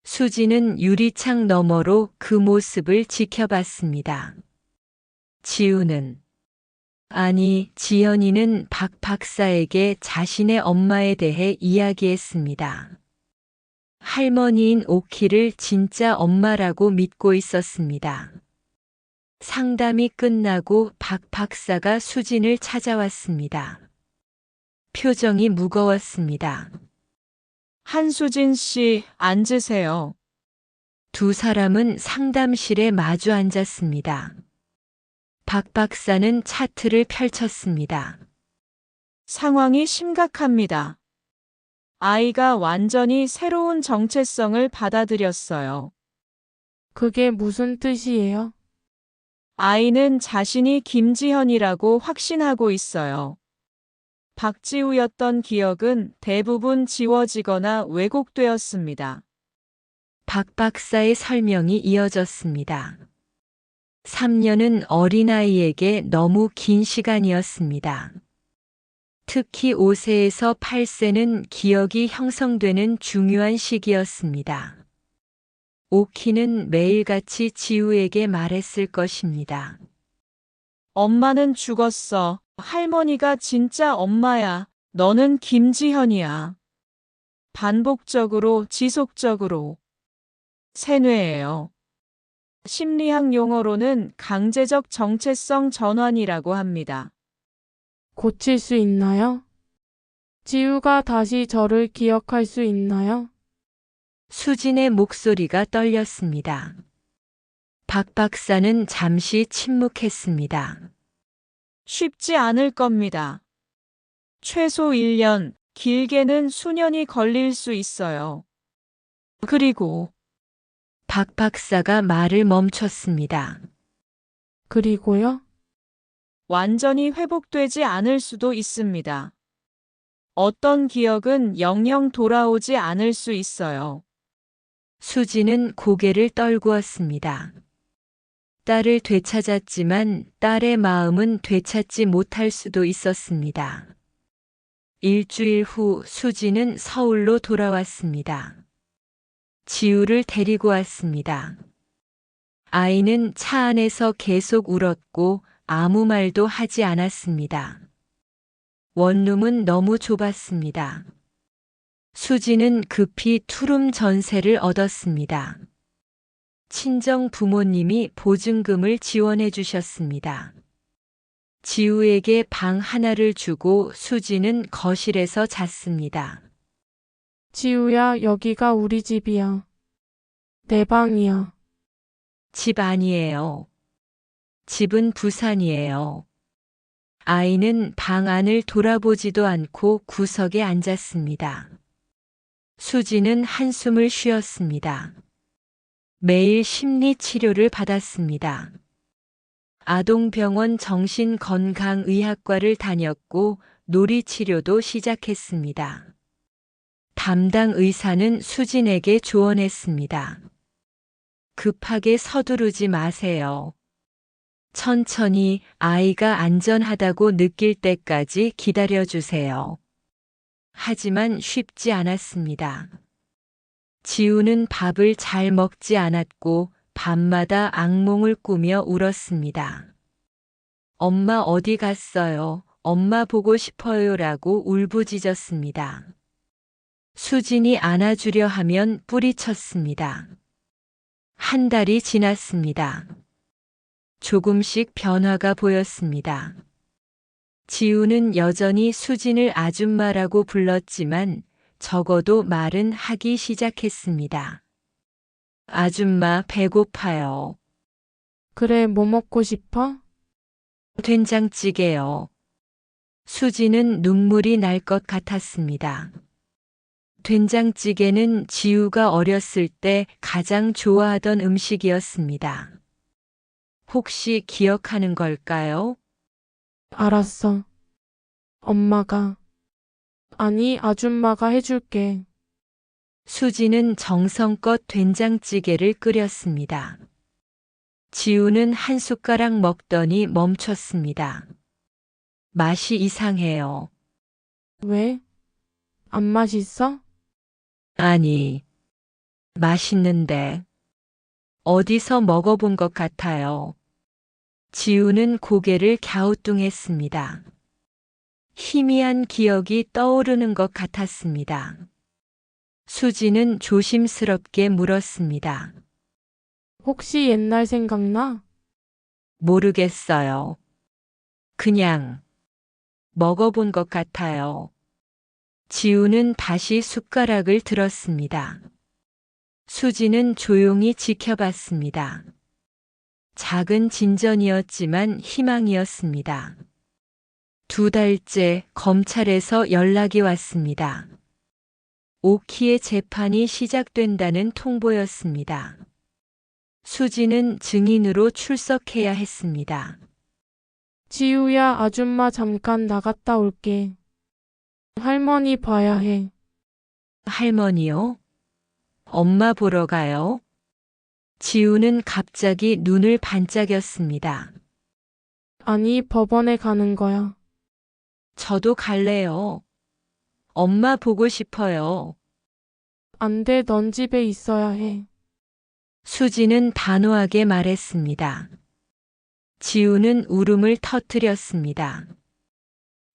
수지는 유리창 너머로 그 모습을 지켜봤습니다. 지우는, 아니, 지연이는 박 박사에게 자신의 엄마에 대해 이야기했습니다. 할머니인 오키를 진짜 엄마라고 믿고 있었습니다. 상담이 끝나고 박 박사가 수진을 찾아왔습니다. 표정이 무거웠습니다. 한수진 씨, 앉으세요. 두 사람은 상담실에 마주 앉았습니다. 박 박사는 차트를 펼쳤습니다. 상황이 심각합니다. 아이가 완전히 새로운 정체성을 받아들였어요. 그게 무슨 뜻이에요? 아이는 자신이 김지현이라고 확신하고 있어요. 박지우였던 기억은 대부분 지워지거나 왜곡되었습니다. 박 박사의 설명이 이어졌습니다. 3년은 어린아이에게 너무 긴 시간이었습니다. 특히 5세에서 8세는 기억이 형성되는 중요한 시기였습니다. 오키는 매일같이 지우에게 말했을 것입니다. 엄마는 죽었어. 할머니가 진짜 엄마야. 너는 김지현이야. 반복적으로, 지속적으로. 세뇌예요. 심리학 용어로는 강제적 정체성 전환이라고 합니다. 고칠 수 있나요? 지우가 다시 저를 기억할 수 있나요? 수진의 목소리가 떨렸습니다. 박 박사는 잠시 침묵했습니다. 쉽지 않을 겁니다. 최소 1년, 길게는 수년이 걸릴 수 있어요. 그리고 박 박사가 말을 멈췄습니다. 그리고요? 완전히 회복되지 않을 수도 있습니다. 어떤 기억은 영영 돌아오지 않을 수 있어요. 수지는 고개를 떨구었습니다. 딸을 되찾았지만 딸의 마음은 되찾지 못할 수도 있었습니다. 일주일 후 수지는 서울로 돌아왔습니다. 지우를 데리고 왔습니다. 아이는 차 안에서 계속 울었고 아무 말도 하지 않았습니다. 원룸은 너무 좁았습니다. 수지는 급히 투룸 전세를 얻었습니다. 친정 부모님이 보증금을 지원해 주셨습니다. 지우에게 방 하나를 주고 수지는 거실에서 잤습니다. 지우야, 여기가 우리 집이야. 내 방이야. 집 아니에요. 집은 부산이에요. 아이는 방 안을 돌아보지도 않고 구석에 앉았습니다. 수지는 한숨을 쉬었습니다. 매일 심리 치료를 받았습니다. 아동병원 정신건강의학과를 다녔고 놀이치료도 시작했습니다. 담당 의사는 수진에게 조언했습니다. 급하게 서두르지 마세요. 천천히 아이가 안전하다고 느낄 때까지 기다려주세요. 하지만 쉽지 않았습니다. 지우는 밥을 잘 먹지 않았고 밤마다 악몽을 꾸며 울었습니다. 엄마 어디 갔어요? 엄마 보고 싶어요라고 울부짖었습니다. 수진이 안아주려 하면 뿌리쳤습니다. 한 달이 지났습니다. 조금씩 변화가 보였습니다. 지우는 여전히 수진을 아줌마라고 불렀지만 적어도 말은 하기 시작했습니다. 아줌마 배고파요. 그래, 뭐 먹고 싶어? 된장찌개요. 수지는 눈물이 날 것 같았습니다. 된장찌개는 지우가 어렸을 때 가장 좋아하던 음식이었습니다. 혹시 기억하는 걸까요? 알았어. 엄마가. 아니, 아줌마가 해줄게. 수지는 정성껏 된장찌개를 끓였습니다. 지우는 한 숟가락 먹더니 멈췄습니다. 맛이 이상해요. 왜? 안 맛있어? 아니, 맛있는데. 어디서 먹어본 것 같아요. 지우는 고개를 갸우뚱했습니다. 희미한 기억이 떠오르는 것 같았습니다. 수지는 조심스럽게 물었습니다. 혹시 옛날 생각나? 모르겠어요. 그냥 먹어본 것 같아요. 지우는 다시 숟가락을 들었습니다. 수지는 조용히 지켜봤습니다. 작은 진전이었지만 희망이었습니다. 2달째 검찰에서 연락이 왔습니다. 오키의 재판이 시작된다는 통보였습니다. 수지는 증인으로 출석해야 했습니다. 지우야, 아줌마 잠깐 나갔다 올게. 할머니 봐야 해. 할머니요? 엄마 보러 가요? 지우는 갑자기 눈을 반짝였습니다. 아니, 법원에 가는 거야. 저도 갈래요. 엄마 보고 싶어요. 안 돼, 넌 집에 있어야 해. 수지는 단호하게 말했습니다. 지우는 울음을 터뜨렸습니다.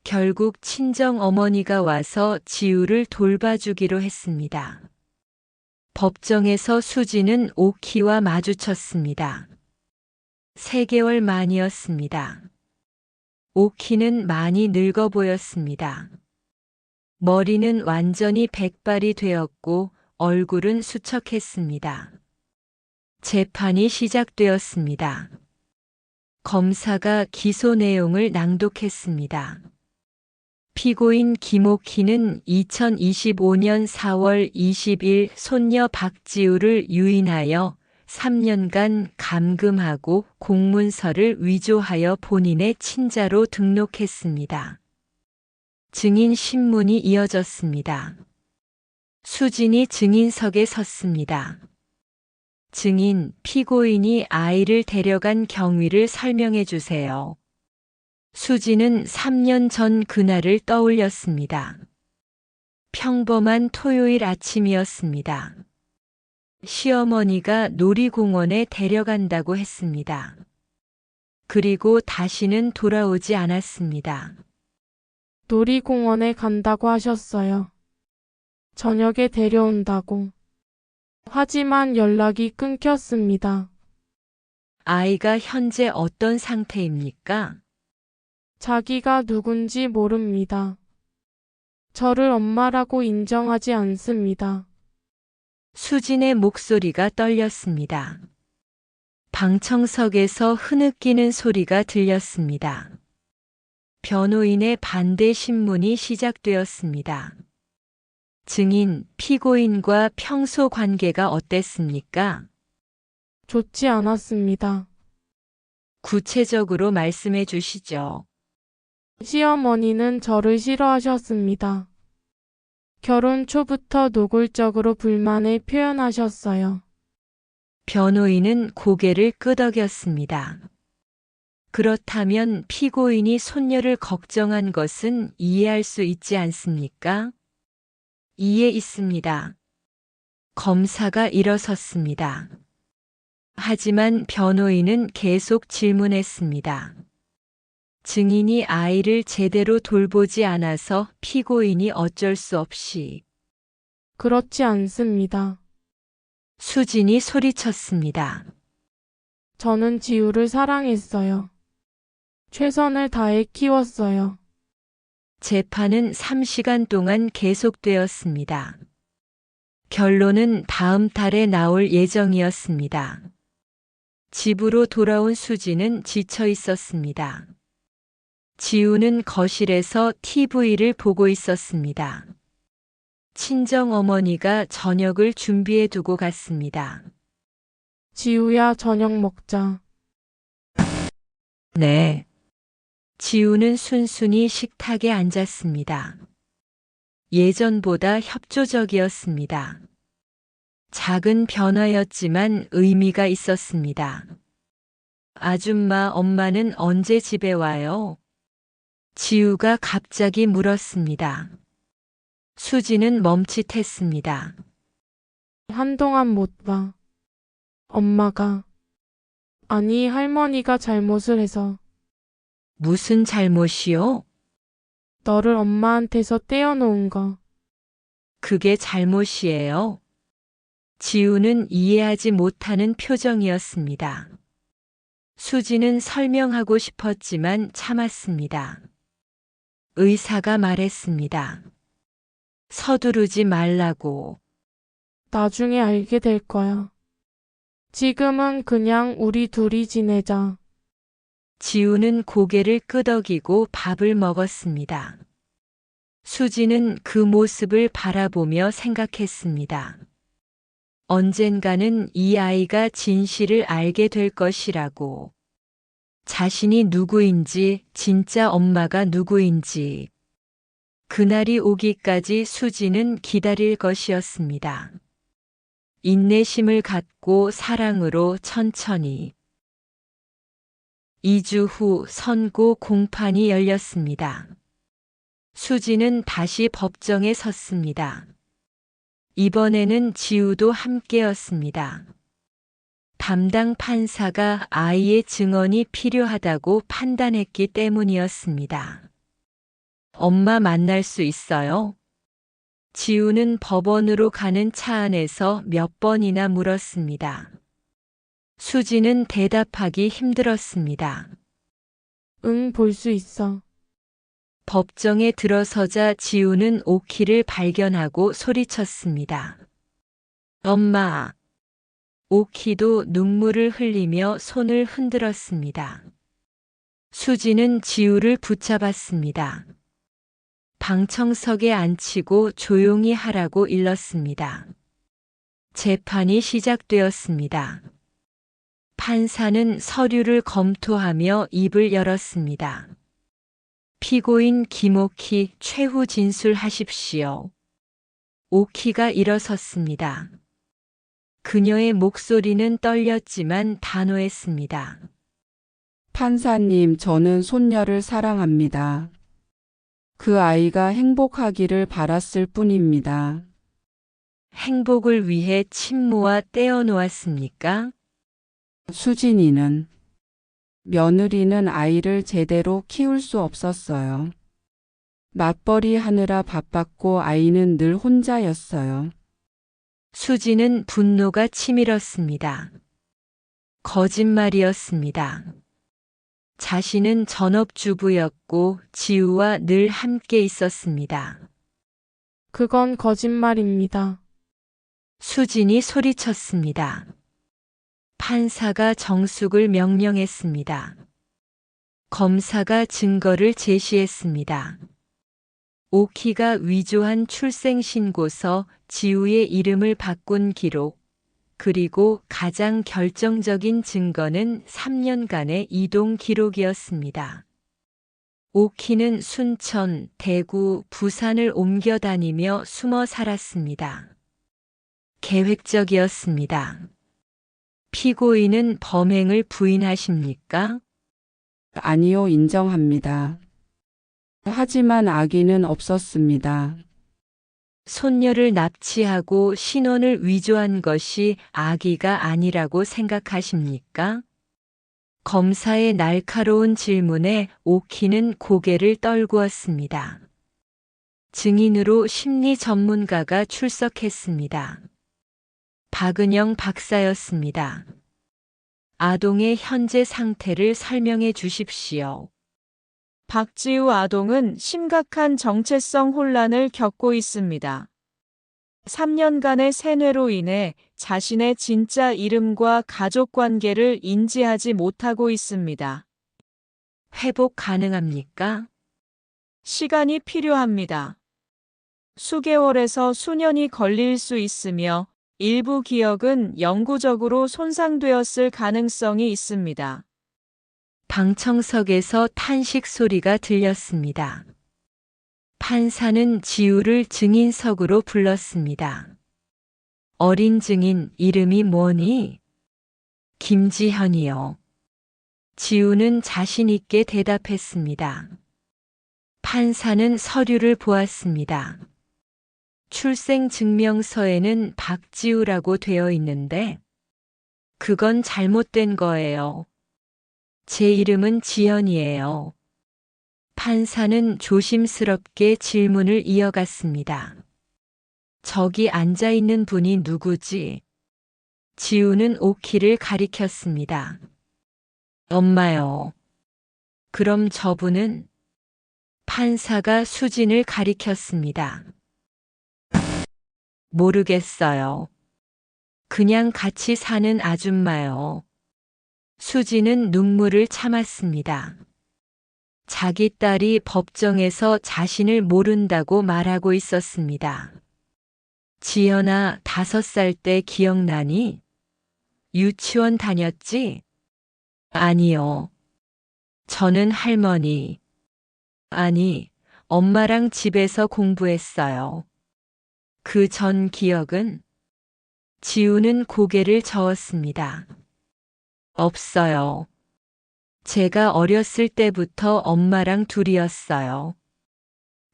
결국 친정 어머니가 와서 지우를 돌봐주기로 했습니다. 법정에서 수지는 오키와 마주쳤습니다. 3개월 만이었습니다. 오키는 많이 늙어 보였습니다. 머리는 완전히 백발이 되었고 얼굴은 수척했습니다. 재판이 시작되었습니다. 검사가 기소 내용을 낭독했습니다. 피고인 김오키는 2025년 4월 20일 손녀 박지우를 유인하여 3년간 감금하고 공문서를 위조하여 본인의 친자로 등록했습니다. 증인 신문이 이어졌습니다. 수진이 증인석에 섰습니다. 증인, 피고인이 아이를 데려간 경위를 설명해 주세요. 수지는 3년 전 그날을 떠올렸습니다. 평범한 토요일 아침이었습니다. 시어머니가 놀이공원에 데려간다고 했습니다. 그리고 다시는 돌아오지 않았습니다. 놀이공원에 간다고 하셨어요. 저녁에 데려온다고. 하지만 연락이 끊겼습니다. 아이가 현재 어떤 상태입니까? 자기가 누군지 모릅니다. 저를 엄마라고 인정하지 않습니다. 수진의 목소리가 떨렸습니다. 방청석에서 흐느끼는 소리가 들렸습니다. 변호인의 반대 신문이 시작되었습니다. 증인, 피고인과 평소 관계가 어땠습니까? 좋지 않았습니다. 구체적으로 말씀해 주시죠. 시어머니는 저를 싫어하셨습니다. 결혼 초부터 노골적으로 불만을 표현하셨어요. 변호인은 고개를 끄덕였습니다. 그렇다면 피고인이 손녀를 걱정한 것은 이해할 수 있지 않습니까? 이해 있습니다. 검사가 일어섰습니다. 하지만 변호인은 계속 질문했습니다. 증인이 아이를 제대로 돌보지 않아서 피고인이 어쩔 수 없이. 그렇지 않습니다. 수진이 소리쳤습니다. 저는 지우를 사랑했어요. 최선을 다해 키웠어요. 재판은 3시간 동안 계속되었습니다. 결론은 다음 달에 나올 예정이었습니다. 집으로 돌아온 수지는 지쳐 있었습니다. 지우는 거실에서 TV를 보고 있었습니다. 친정 어머니가 저녁을 준비해 두고 갔습니다. 지우야, 저녁 먹자. 네. 지우는 순순히 식탁에 앉았습니다. 예전보다 협조적이었습니다. 작은 변화였지만 의미가 있었습니다. 아줌마, 엄마는 언제 집에 와요? 지우가 갑자기 물었습니다. 수지는 멈칫했습니다. 한동안 못 봐. 엄마가. 아니, 할머니가 잘못을 해서. 무슨 잘못이요? 너를 엄마한테서 떼어놓은 거. 그게 잘못이에요. 지우는 이해하지 못하는 표정이었습니다. 수지는 설명하고 싶었지만 참았습니다. 의사가 말했습니다. 서두르지 말라고. 나중에 알게 될 거야. 지금은 그냥 우리 둘이 지내자. 지우는 고개를 끄덕이고 밥을 먹었습니다. 수지는 그 모습을 바라보며 생각했습니다. 언젠가는 이 아이가 진실을 알게 될 것이라고. 자신이 누구인지, 진짜 엄마가 누구인지. 그날이 오기까지 수지는 기다릴 것이었습니다. 인내심을 갖고 사랑으로 천천히. 2주 후 선고 공판이 열렸습니다. 수지는 다시 법정에 섰습니다. 이번에는 지우도 함께였습니다. 담당 판사가 아이의 증언이 필요하다고 판단했기 때문이었습니다. 엄마 만날 수 있어요? 지우는 법원으로 가는 차 안에서 몇 번이나 물었습니다. 수지는 대답하기 힘들었습니다. 응, 볼 수 있어. 법정에 들어서자 지우는 오키를 발견하고 소리쳤습니다. 엄마! 오키도 눈물을 흘리며 손을 흔들었습니다. 수지는 지우를 붙잡았습니다. 방청석에 앉히고 조용히 하라고 일렀습니다. 재판이 시작되었습니다. 판사는 서류를 검토하며 입을 열었습니다. 피고인 김오키 최후 진술하십시오. 오키가 일어섰습니다. 그녀의 목소리는 떨렸지만 단호했습니다. 판사님, 저는 손녀를 사랑합니다. 그 아이가 행복하기를 바랐을 뿐입니다. 행복을 위해 친모와 떼어놓았습니까? 수진이는 며느리는 아이를 제대로 키울 수 없었어요. 맞벌이 하느라 바빴고 아이는 늘 혼자였어요. 수지는 분노가 치밀었습니다. 거짓말이었습니다. 자신은 전업주부였고 지우와 늘 함께 있었습니다. 그건 거짓말입니다. 수진이 소리쳤습니다. 판사가 정숙을 명령했습니다. 검사가 증거를 제시했습니다. 오키가 위조한 출생신고서, 지우의 이름을 바꾼 기록, 그리고 가장 결정적인 증거는 3년간의 이동 기록이었습니다. 오키는 순천, 대구, 부산을 옮겨 다니며 숨어 살았습니다. 계획적이었습니다. 피고인은 범행을 부인하십니까? 아니요, 인정합니다. 하지만 아기는 없었습니다. 손녀를 납치하고 신원을 위조한 것이 아기가 아니라고 생각하십니까? 검사의 날카로운 질문에 오키는 고개를 떨구었습니다. 증인으로 심리 전문가가 출석했습니다. 박은영 박사였습니다. 아동의 현재 상태를 설명해 주십시오. 박지우 아동은 심각한 정체성 혼란을 겪고 있습니다. 3년간의 세뇌로 인해 자신의 진짜 이름과 가족 관계를 인지하지 못하고 있습니다. 회복 가능합니까? 시간이 필요합니다. 수개월에서 수년이 걸릴 수 있으며 일부 기억은 영구적으로 손상되었을 가능성이 있습니다. 방청석에서 탄식 소리가 들렸습니다. 판사는 지우를 증인석으로 불렀습니다. 어린 증인, 이름이 뭐니? 김지현이요. 지우는 자신 있게 대답했습니다. 판사는 서류를 보았습니다. 출생증명서에는 박지우라고 되어 있는데 그건 잘못된 거예요. 제 이름은 지연이에요. 판사는 조심스럽게 질문을 이어갔습니다. 저기 앉아 있는 분이 누구지? 지우는 오키를 가리켰습니다. 엄마요. 그럼 저분은? 판사가 수진을 가리켰습니다. 모르겠어요. 그냥 같이 사는 아줌마요. 수지는 눈물을 참았습니다. 자기 딸이 법정에서 자신을 모른다고 말하고 있었습니다. 지연아, 5살 때 기억나니? 유치원 다녔지? 아니요. 저는 할머니, 아니, 엄마랑 집에서 공부했어요. 그 전 기억은? 지우는 고개를 저었습니다. 없어요. 제가 어렸을 때부터 엄마랑 둘이었어요.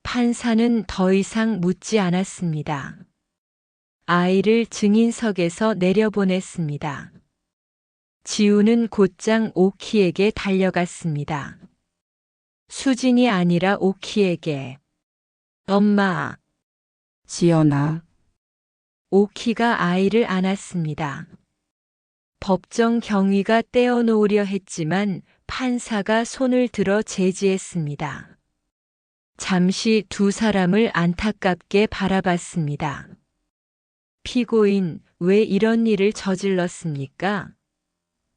판사는 더 이상 묻지 않았습니다. 아이를 증인석에서 내려보냈습니다. 지우는 곧장 오키에게 달려갔습니다. 수진이 아니라 오키에게. 엄마. 지연아, 오키가 아이를 안았습니다. 법정 경위가 떼어놓으려 했지만 판사가 손을 들어 제지했습니다. 잠시 두 사람을 안타깝게 바라봤습니다. 피고인, 왜 이런 일을 저질렀습니까?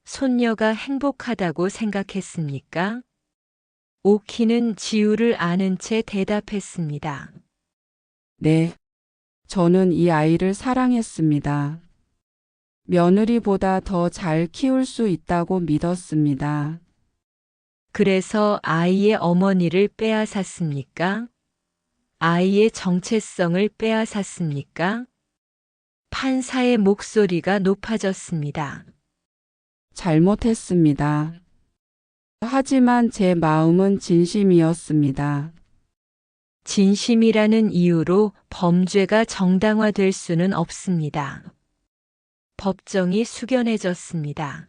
손녀가 행복하다고 생각했습니까? 오키는 지우를 아는 채 대답했습니다. 네. 저는 이 아이를 사랑했습니다. 며느리보다 더 잘 키울 수 있다고 믿었습니다. 그래서 아이의 어머니를 빼앗았습니까? 아이의 정체성을 빼앗았습니까? 판사의 목소리가 높아졌습니다. 잘못했습니다. 하지만 제 마음은 진심이었습니다. 진심이라는 이유로 범죄가 정당화될 수는 없습니다. 법정이 숙연해졌습니다.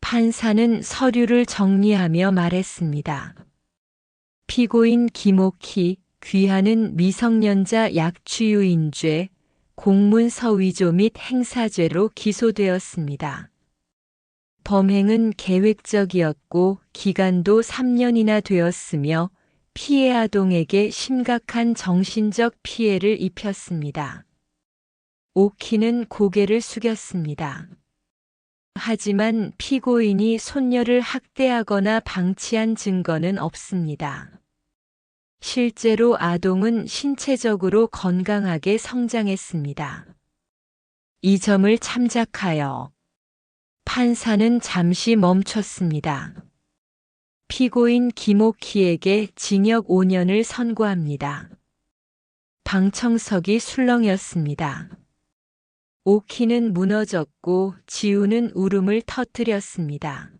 판사는 서류를 정리하며 말했습니다. 피고인 김옥희, 귀하는 미성년자 약취유인죄, 공문서 위조 및 행사죄로 기소되었습니다. 범행은 계획적이었고 기간도 3년이나 되었으며 피해 아동에게 심각한 정신적 피해를 입혔습니다. 오키는 고개를 숙였습니다. 하지만 피고인이 손녀를 학대하거나 방치한 증거는 없습니다. 실제로 아동은 신체적으로 건강하게 성장했습니다. 이 점을 참작하여 판사는 잠시 멈췄습니다. 피고인 김옥희에게 징역 5년을 선고합니다. 방청석이 술렁였습니다. 오키는 무너졌고 지우는 울음을 터뜨렸습니다.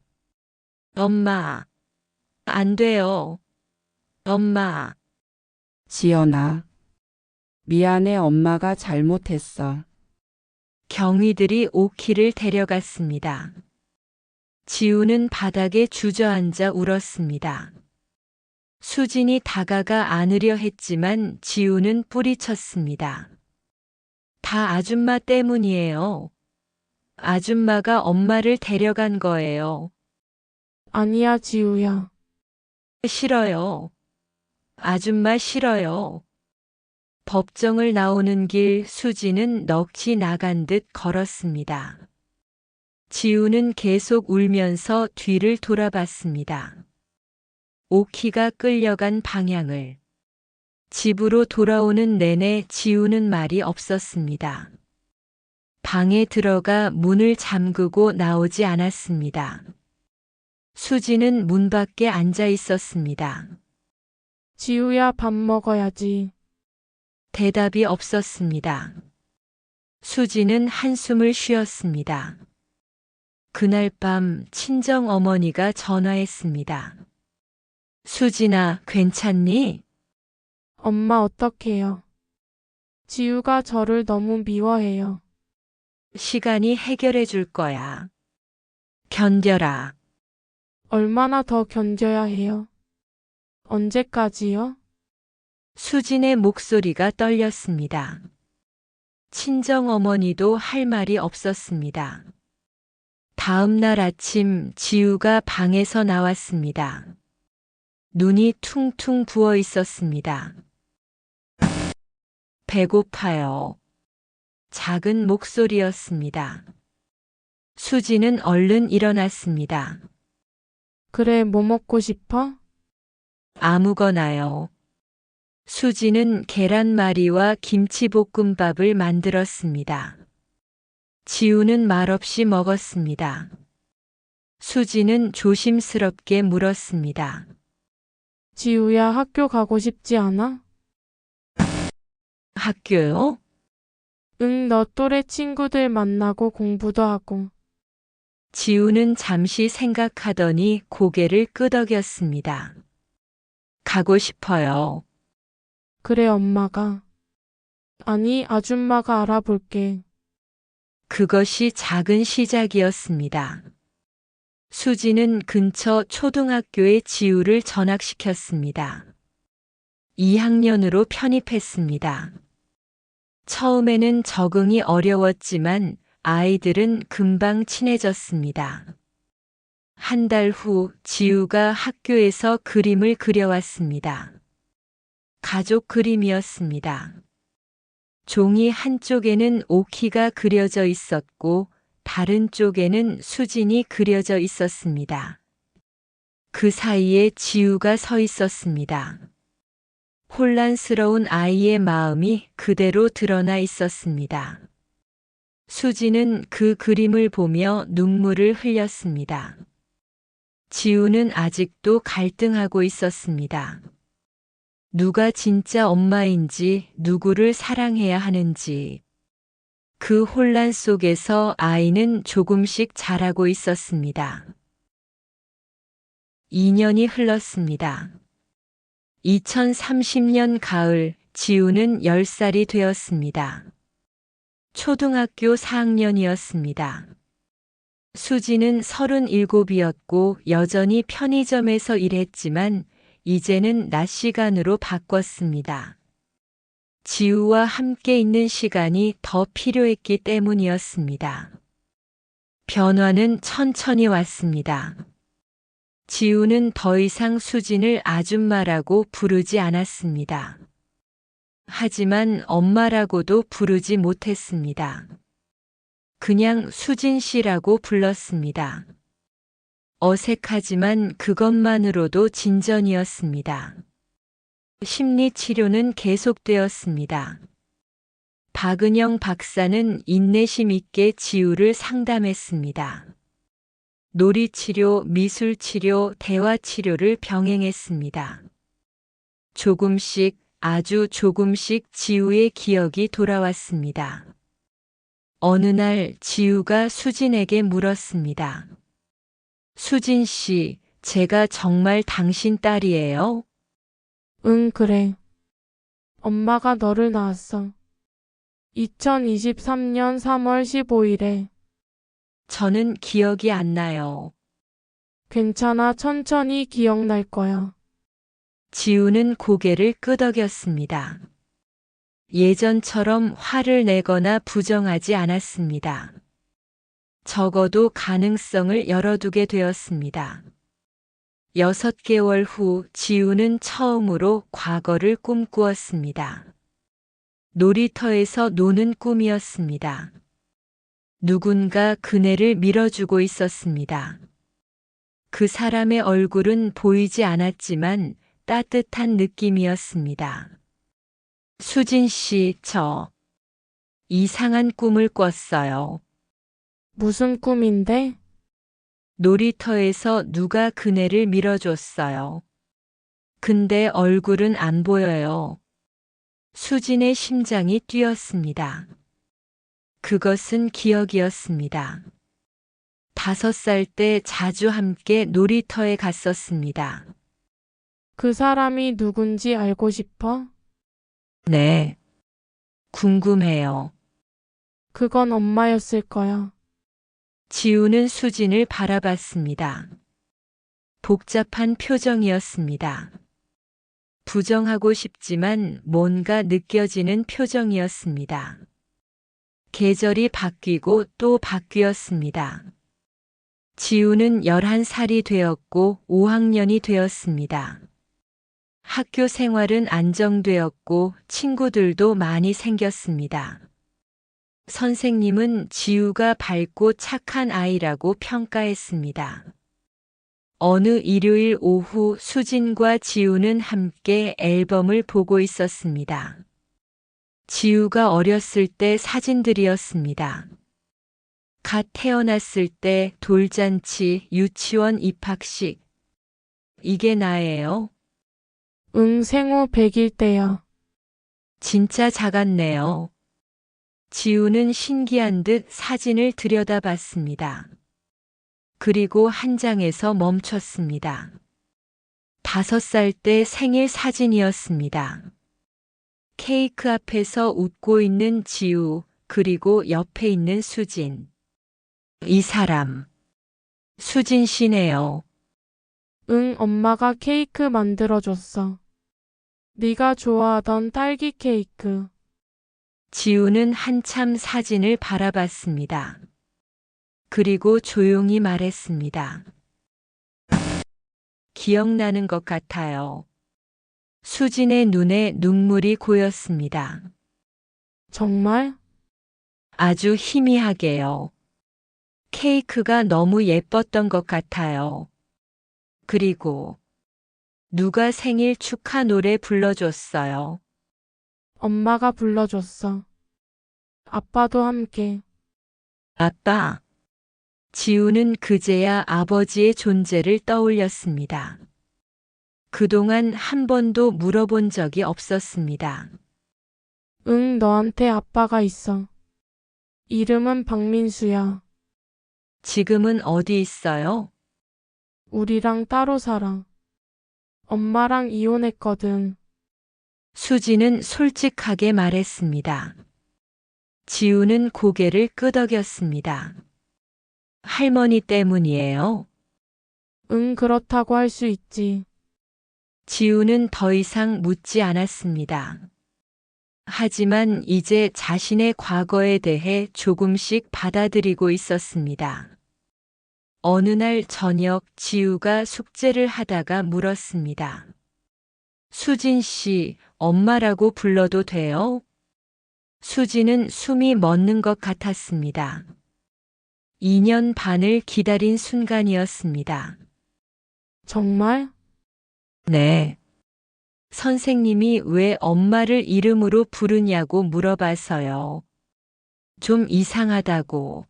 엄마, 안 돼요. 엄마. 지연아, 미안해. 엄마가 잘못했어. 경위들이 오키를 데려갔습니다. 지우는 바닥에 주저앉아 울었습니다. 수진이 다가가 안으려 했지만 지우는 뿌리쳤습니다. 다 아줌마 때문이에요. 아줌마가 엄마를 데려간 거예요. 아니야, 지우야. 싫어요. 아줌마 싫어요. 법정을 나오는 길 수지는 넋이 나간 듯 걸었습니다. 지우는 계속 울면서 뒤를 돌아봤습니다. 오키가 끌려간 방향을. 집으로 돌아오는 내내 지우는 말이 없었습니다. 방에 들어가 문을 잠그고 나오지 않았습니다. 수지는 문 밖에 앉아 있었습니다. 지우야, 밥 먹어야지. 대답이 없었습니다. 수지는 한숨을 쉬었습니다. 그날 밤 친정 어머니가 전화했습니다. 수진아, 괜찮니? 엄마 어떡해요? 지우가 저를 너무 미워해요. 시간이 해결해 줄 거야. 견뎌라. 얼마나 더 견뎌야 해요? 언제까지요? 수진의 목소리가 떨렸습니다. 친정 어머니도 할 말이 없었습니다. 다음 날 아침 지우가 방에서 나왔습니다. 눈이 퉁퉁 부어 있었습니다. 배고파요. 작은 목소리였습니다. 수지는 얼른 일어났습니다. 그래, 뭐 먹고 싶어? 아무거나요. 수지는 계란말이와 김치볶음밥을 만들었습니다. 지우는 말없이 먹었습니다. 수지는 조심스럽게 물었습니다. 지우야, 학교 가고 싶지 않아? 학교요? 응, 너 또래 친구들 만나고 공부도 하고. 지우는 잠시 생각하더니 고개를 끄덕였습니다. 가고 싶어요. 그래, 엄마가. 아니, 아줌마가 알아볼게. 그것이 작은 시작이었습니다. 수지는 근처 초등학교에 지우를 전학시켰습니다. 2학년으로 편입했습니다. 처음에는 적응이 어려웠지만 아이들은 금방 친해졌습니다. 한 달 후 지우가 학교에서 그림을 그려왔습니다. 가족 그림이었습니다. 종이 한쪽에는 오키가 그려져 있었고 다른 쪽에는 수진이 그려져 있었습니다. 그 사이에 지우가 서 있었습니다. 혼란스러운 아이의 마음이 그대로 드러나 있었습니다. 수지는 그 그림을 보며 눈물을 흘렸습니다. 지우는 아직도 갈등하고 있었습니다. 누가 진짜 엄마인지, 누구를 사랑해야 하는지. 그 혼란 속에서 아이는 조금씩 자라고 있었습니다. 2년이 흘렀습니다. 2030년 가을, 지우는 10살이 되었습니다. 초등학교 4학년이었습니다. 수지는 37이었고 여전히 편의점에서 일했지만 이제는 낮 시간으로 바꿨습니다. 지우와 함께 있는 시간이 더 필요했기 때문이었습니다. 변화는 천천히 왔습니다. 지우는 더 이상 수진을 아줌마라고 부르지 않았습니다. 하지만 엄마라고도 부르지 못했습니다. 그냥 수진 씨라고 불렀습니다. 어색하지만 그것만으로도 진전이었습니다. 심리 치료는 계속되었습니다. 박은영 박사는 인내심 있게 지우를 상담했습니다. 놀이치료, 미술치료, 대화치료를 병행했습니다. 조금씩, 아주 조금씩 지우의 기억이 돌아왔습니다. 어느 날 지우가 수진에게 물었습니다. 수진 씨, 제가 정말 당신 딸이에요? 응, 그래. 엄마가 너를 낳았어. 2023년 3월 15일에. 저는 기억이 안 나요. 괜찮아, 천천히 기억날 거야. 지우는 고개를 끄덕였습니다. 예전처럼 화를 내거나 부정하지 않았습니다. 적어도 가능성을 열어두게 되었습니다. 6개월 후 지우는 처음으로 과거를 꿈꾸었습니다. 놀이터에서 노는 꿈이었습니다. 누군가 그네를 밀어주고 있었습니다. 그 사람의 얼굴은 보이지 않았지만 따뜻한 느낌이었습니다. 수진 씨, 저 이상한 꿈을 꿨어요. 무슨 꿈인데? 놀이터에서 누가 그네를 밀어줬어요. 근데 얼굴은 안 보여요. 수진의 심장이 뛰었습니다. 그것은 기억이었습니다. 5살 때 자주 함께 놀이터에 갔었습니다. 그 사람이 누군지 알고 싶어? 네. 궁금해요. 그건 엄마였을 거야. 지우는 수진을 바라봤습니다. 복잡한 표정이었습니다. 부정하고 싶지만 뭔가 느껴지는 표정이었습니다. 계절이 바뀌고 또 바뀌었습니다. 지우는 11살이 되었고 5학년이 되었습니다. 학교 생활은 안정되었고 친구들도 많이 생겼습니다. 선생님은 지우가 밝고 착한 아이라고 평가했습니다. 어느 일요일 오후 수진과 지우는 함께 앨범을 보고 있었습니다. 지우가 어렸을 때 사진들이었습니다. 갓 태어났을 때 돌잔치, 유치원 입학식. 이게 나예요. 응, 생후 100일 때야. 진짜 작았네요. 지우는 신기한 듯 사진을 들여다봤습니다. 그리고 한 장에서 멈췄습니다. 5살 때 생일 사진이었습니다. 케이크 앞에서 웃고 있는 지우, 그리고 옆에 있는 수진. 이 사람, 수진 씨네요. 응, 엄마가 케이크 만들어줬어. 네가 좋아하던 딸기 케이크. 지우는 한참 사진을 바라봤습니다. 그리고 조용히 말했습니다. 기억나는 것 같아요. 수진의 눈에 눈물이 고였습니다. 정말? 아주 희미하게요. 케이크가 너무 예뻤던 것 같아요. 그리고 누가 생일 축하 노래 불러줬어요. 엄마가 불러줬어. 아빠도 함께. 아빠. 지우는 그제야 아버지의 존재를 떠올렸습니다. 그동안 한 번도 물어본 적이 없었습니다. 응, 너한테 아빠가 있어. 이름은 박민수야. 지금은 어디 있어요? 우리랑 따로 살아. 엄마랑 이혼했거든. 수지는 솔직하게 말했습니다. 지우는 고개를 끄덕였습니다. 할머니 때문이에요. 응, 그렇다고 할 수 있지. 지우는 더 이상 묻지 않았습니다. 하지만 이제 자신의 과거에 대해 조금씩 받아들이고 있었습니다. 어느 날 저녁 지우가 숙제를 하다가 물었습니다. 수진 씨, 엄마라고 불러도 돼요? 수진은 숨이 멎는 것 같았습니다. 2년 반을 기다린 순간이었습니다. 정말? 네. 선생님이 왜 엄마를 이름으로 부르냐고 물어봐서요. 좀 이상하다고.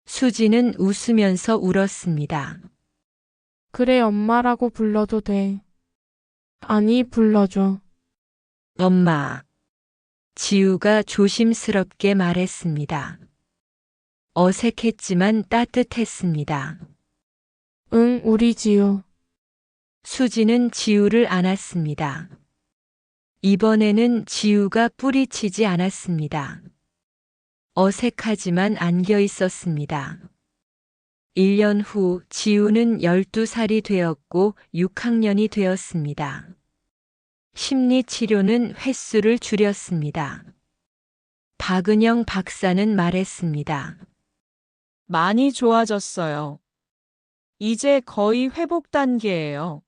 수지는 웃으면서 울었습니다. 그래, 엄마라고 불러도 돼. 아니, 불러줘. 엄마. 지우가 조심스럽게 말했습니다. 어색했지만 따뜻했습니다. 응, 우리 지우. 수지는 지우를 안았습니다. 이번에는 지우가 뿌리치지 않았습니다. 어색하지만 안겨 있었습니다. 1년 후 지우는 12살이 되었고 6학년이 되었습니다. 심리치료는 횟수를 줄였습니다. 박은영 박사는 말했습니다. 많이 좋아졌어요. 이제 거의 회복 단계예요.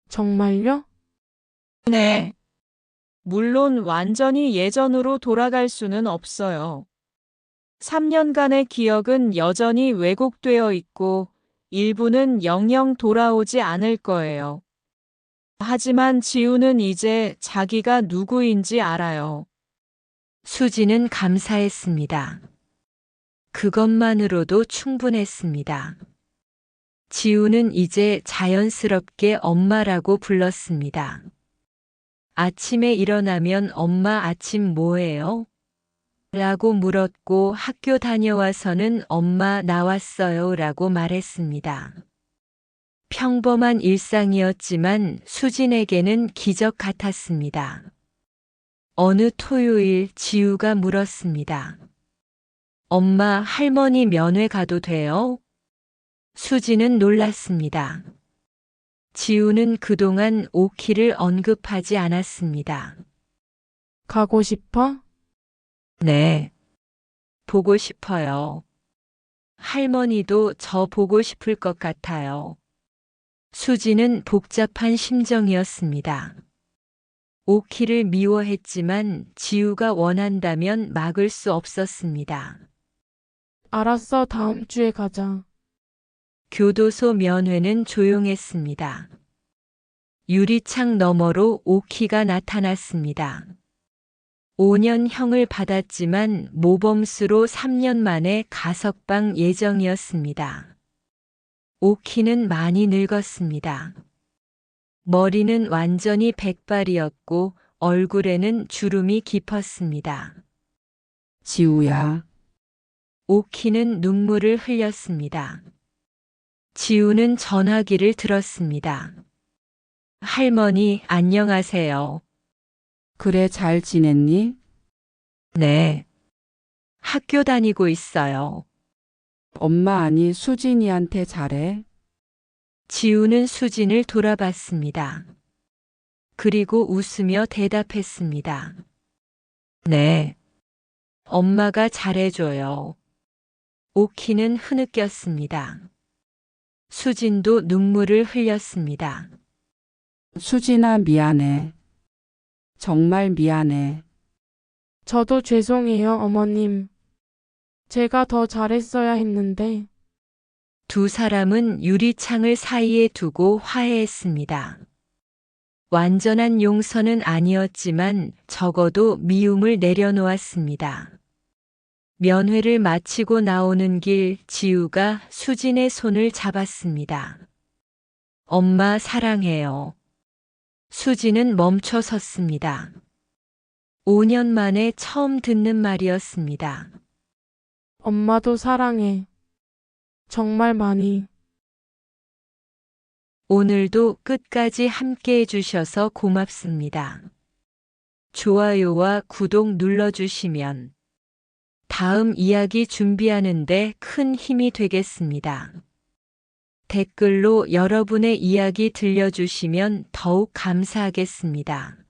정말요? 네. 물론 완전히 예전으로 돌아갈 수는 없어요. 3년간의 기억은 여전히 왜곡되어 있고 일부는 영영 돌아오지 않을 거예요. 하지만 지우는 이제 자기가 누구인지 알아요. 수지는 감사했습니다. 그것만으로도 충분했습니다. 지우는 이제 자연스럽게 엄마라고 불렀습니다. 아침에 일어나면 엄마 아침 뭐해요? 라고 물었고 학교 다녀와서는 엄마 나왔어요 라고 말했습니다. 평범한 일상이었지만 수진에게는 기적 같았습니다. 어느 토요일 지우가 물었습니다. 엄마, 할머니 면회 가도 돼요? 수지는 놀랐습니다. 지우는 그동안 오키를 언급하지 않았습니다. 가고 싶어? 네. 보고 싶어요. 할머니도 저 보고 싶을 것 같아요. 수지는 복잡한 심정이었습니다. 오키를 미워했지만 지우가 원한다면 막을 수 없었습니다. 알았어, 다음 주에 가자. 교도소 면회는 조용했습니다. 유리창 너머로 오키가 나타났습니다. 5년형을 받았지만 모범수로 3년 만에 가석방 예정이었습니다. 오키는 많이 늙었습니다. 머리는 완전히 백발이었고 얼굴에는 주름이 깊었습니다. 지우야, 오키는 눈물을 흘렸습니다. 지우는 전화기를 들었습니다. 할머니, 안녕하세요. 그래 잘 지냈니? 네. 학교 다니고 있어요. 엄마 아니 수진이한테 잘해? 지우는 수진을 돌아봤습니다. 그리고 웃으며 대답했습니다. 네. 엄마가 잘해줘요. 오키는 흐느꼈습니다. 수진도 눈물을 흘렸습니다. 수진아 미안해. 정말 미안해. 저도 죄송해요, 어머님. 제가 더 잘했어야 했는데. 두 사람은 유리창을 사이에 두고 화해했습니다. 완전한 용서는 아니었지만 적어도 미움을 내려놓았습니다. 면회를 마치고 나오는 길 지우가 수진의 손을 잡았습니다. 엄마 사랑해요. 수진은 멈춰 섰습니다. 5년 만에 처음 듣는 말이었습니다. 엄마도 사랑해. 정말 많이. 오늘도 끝까지 함께 해주셔서 고맙습니다. 좋아요와 구독 눌러주시면 다음 이야기 준비하는데 큰 힘이 되겠습니다. 댓글로 여러분의 이야기 들려주시면 더욱 감사하겠습니다.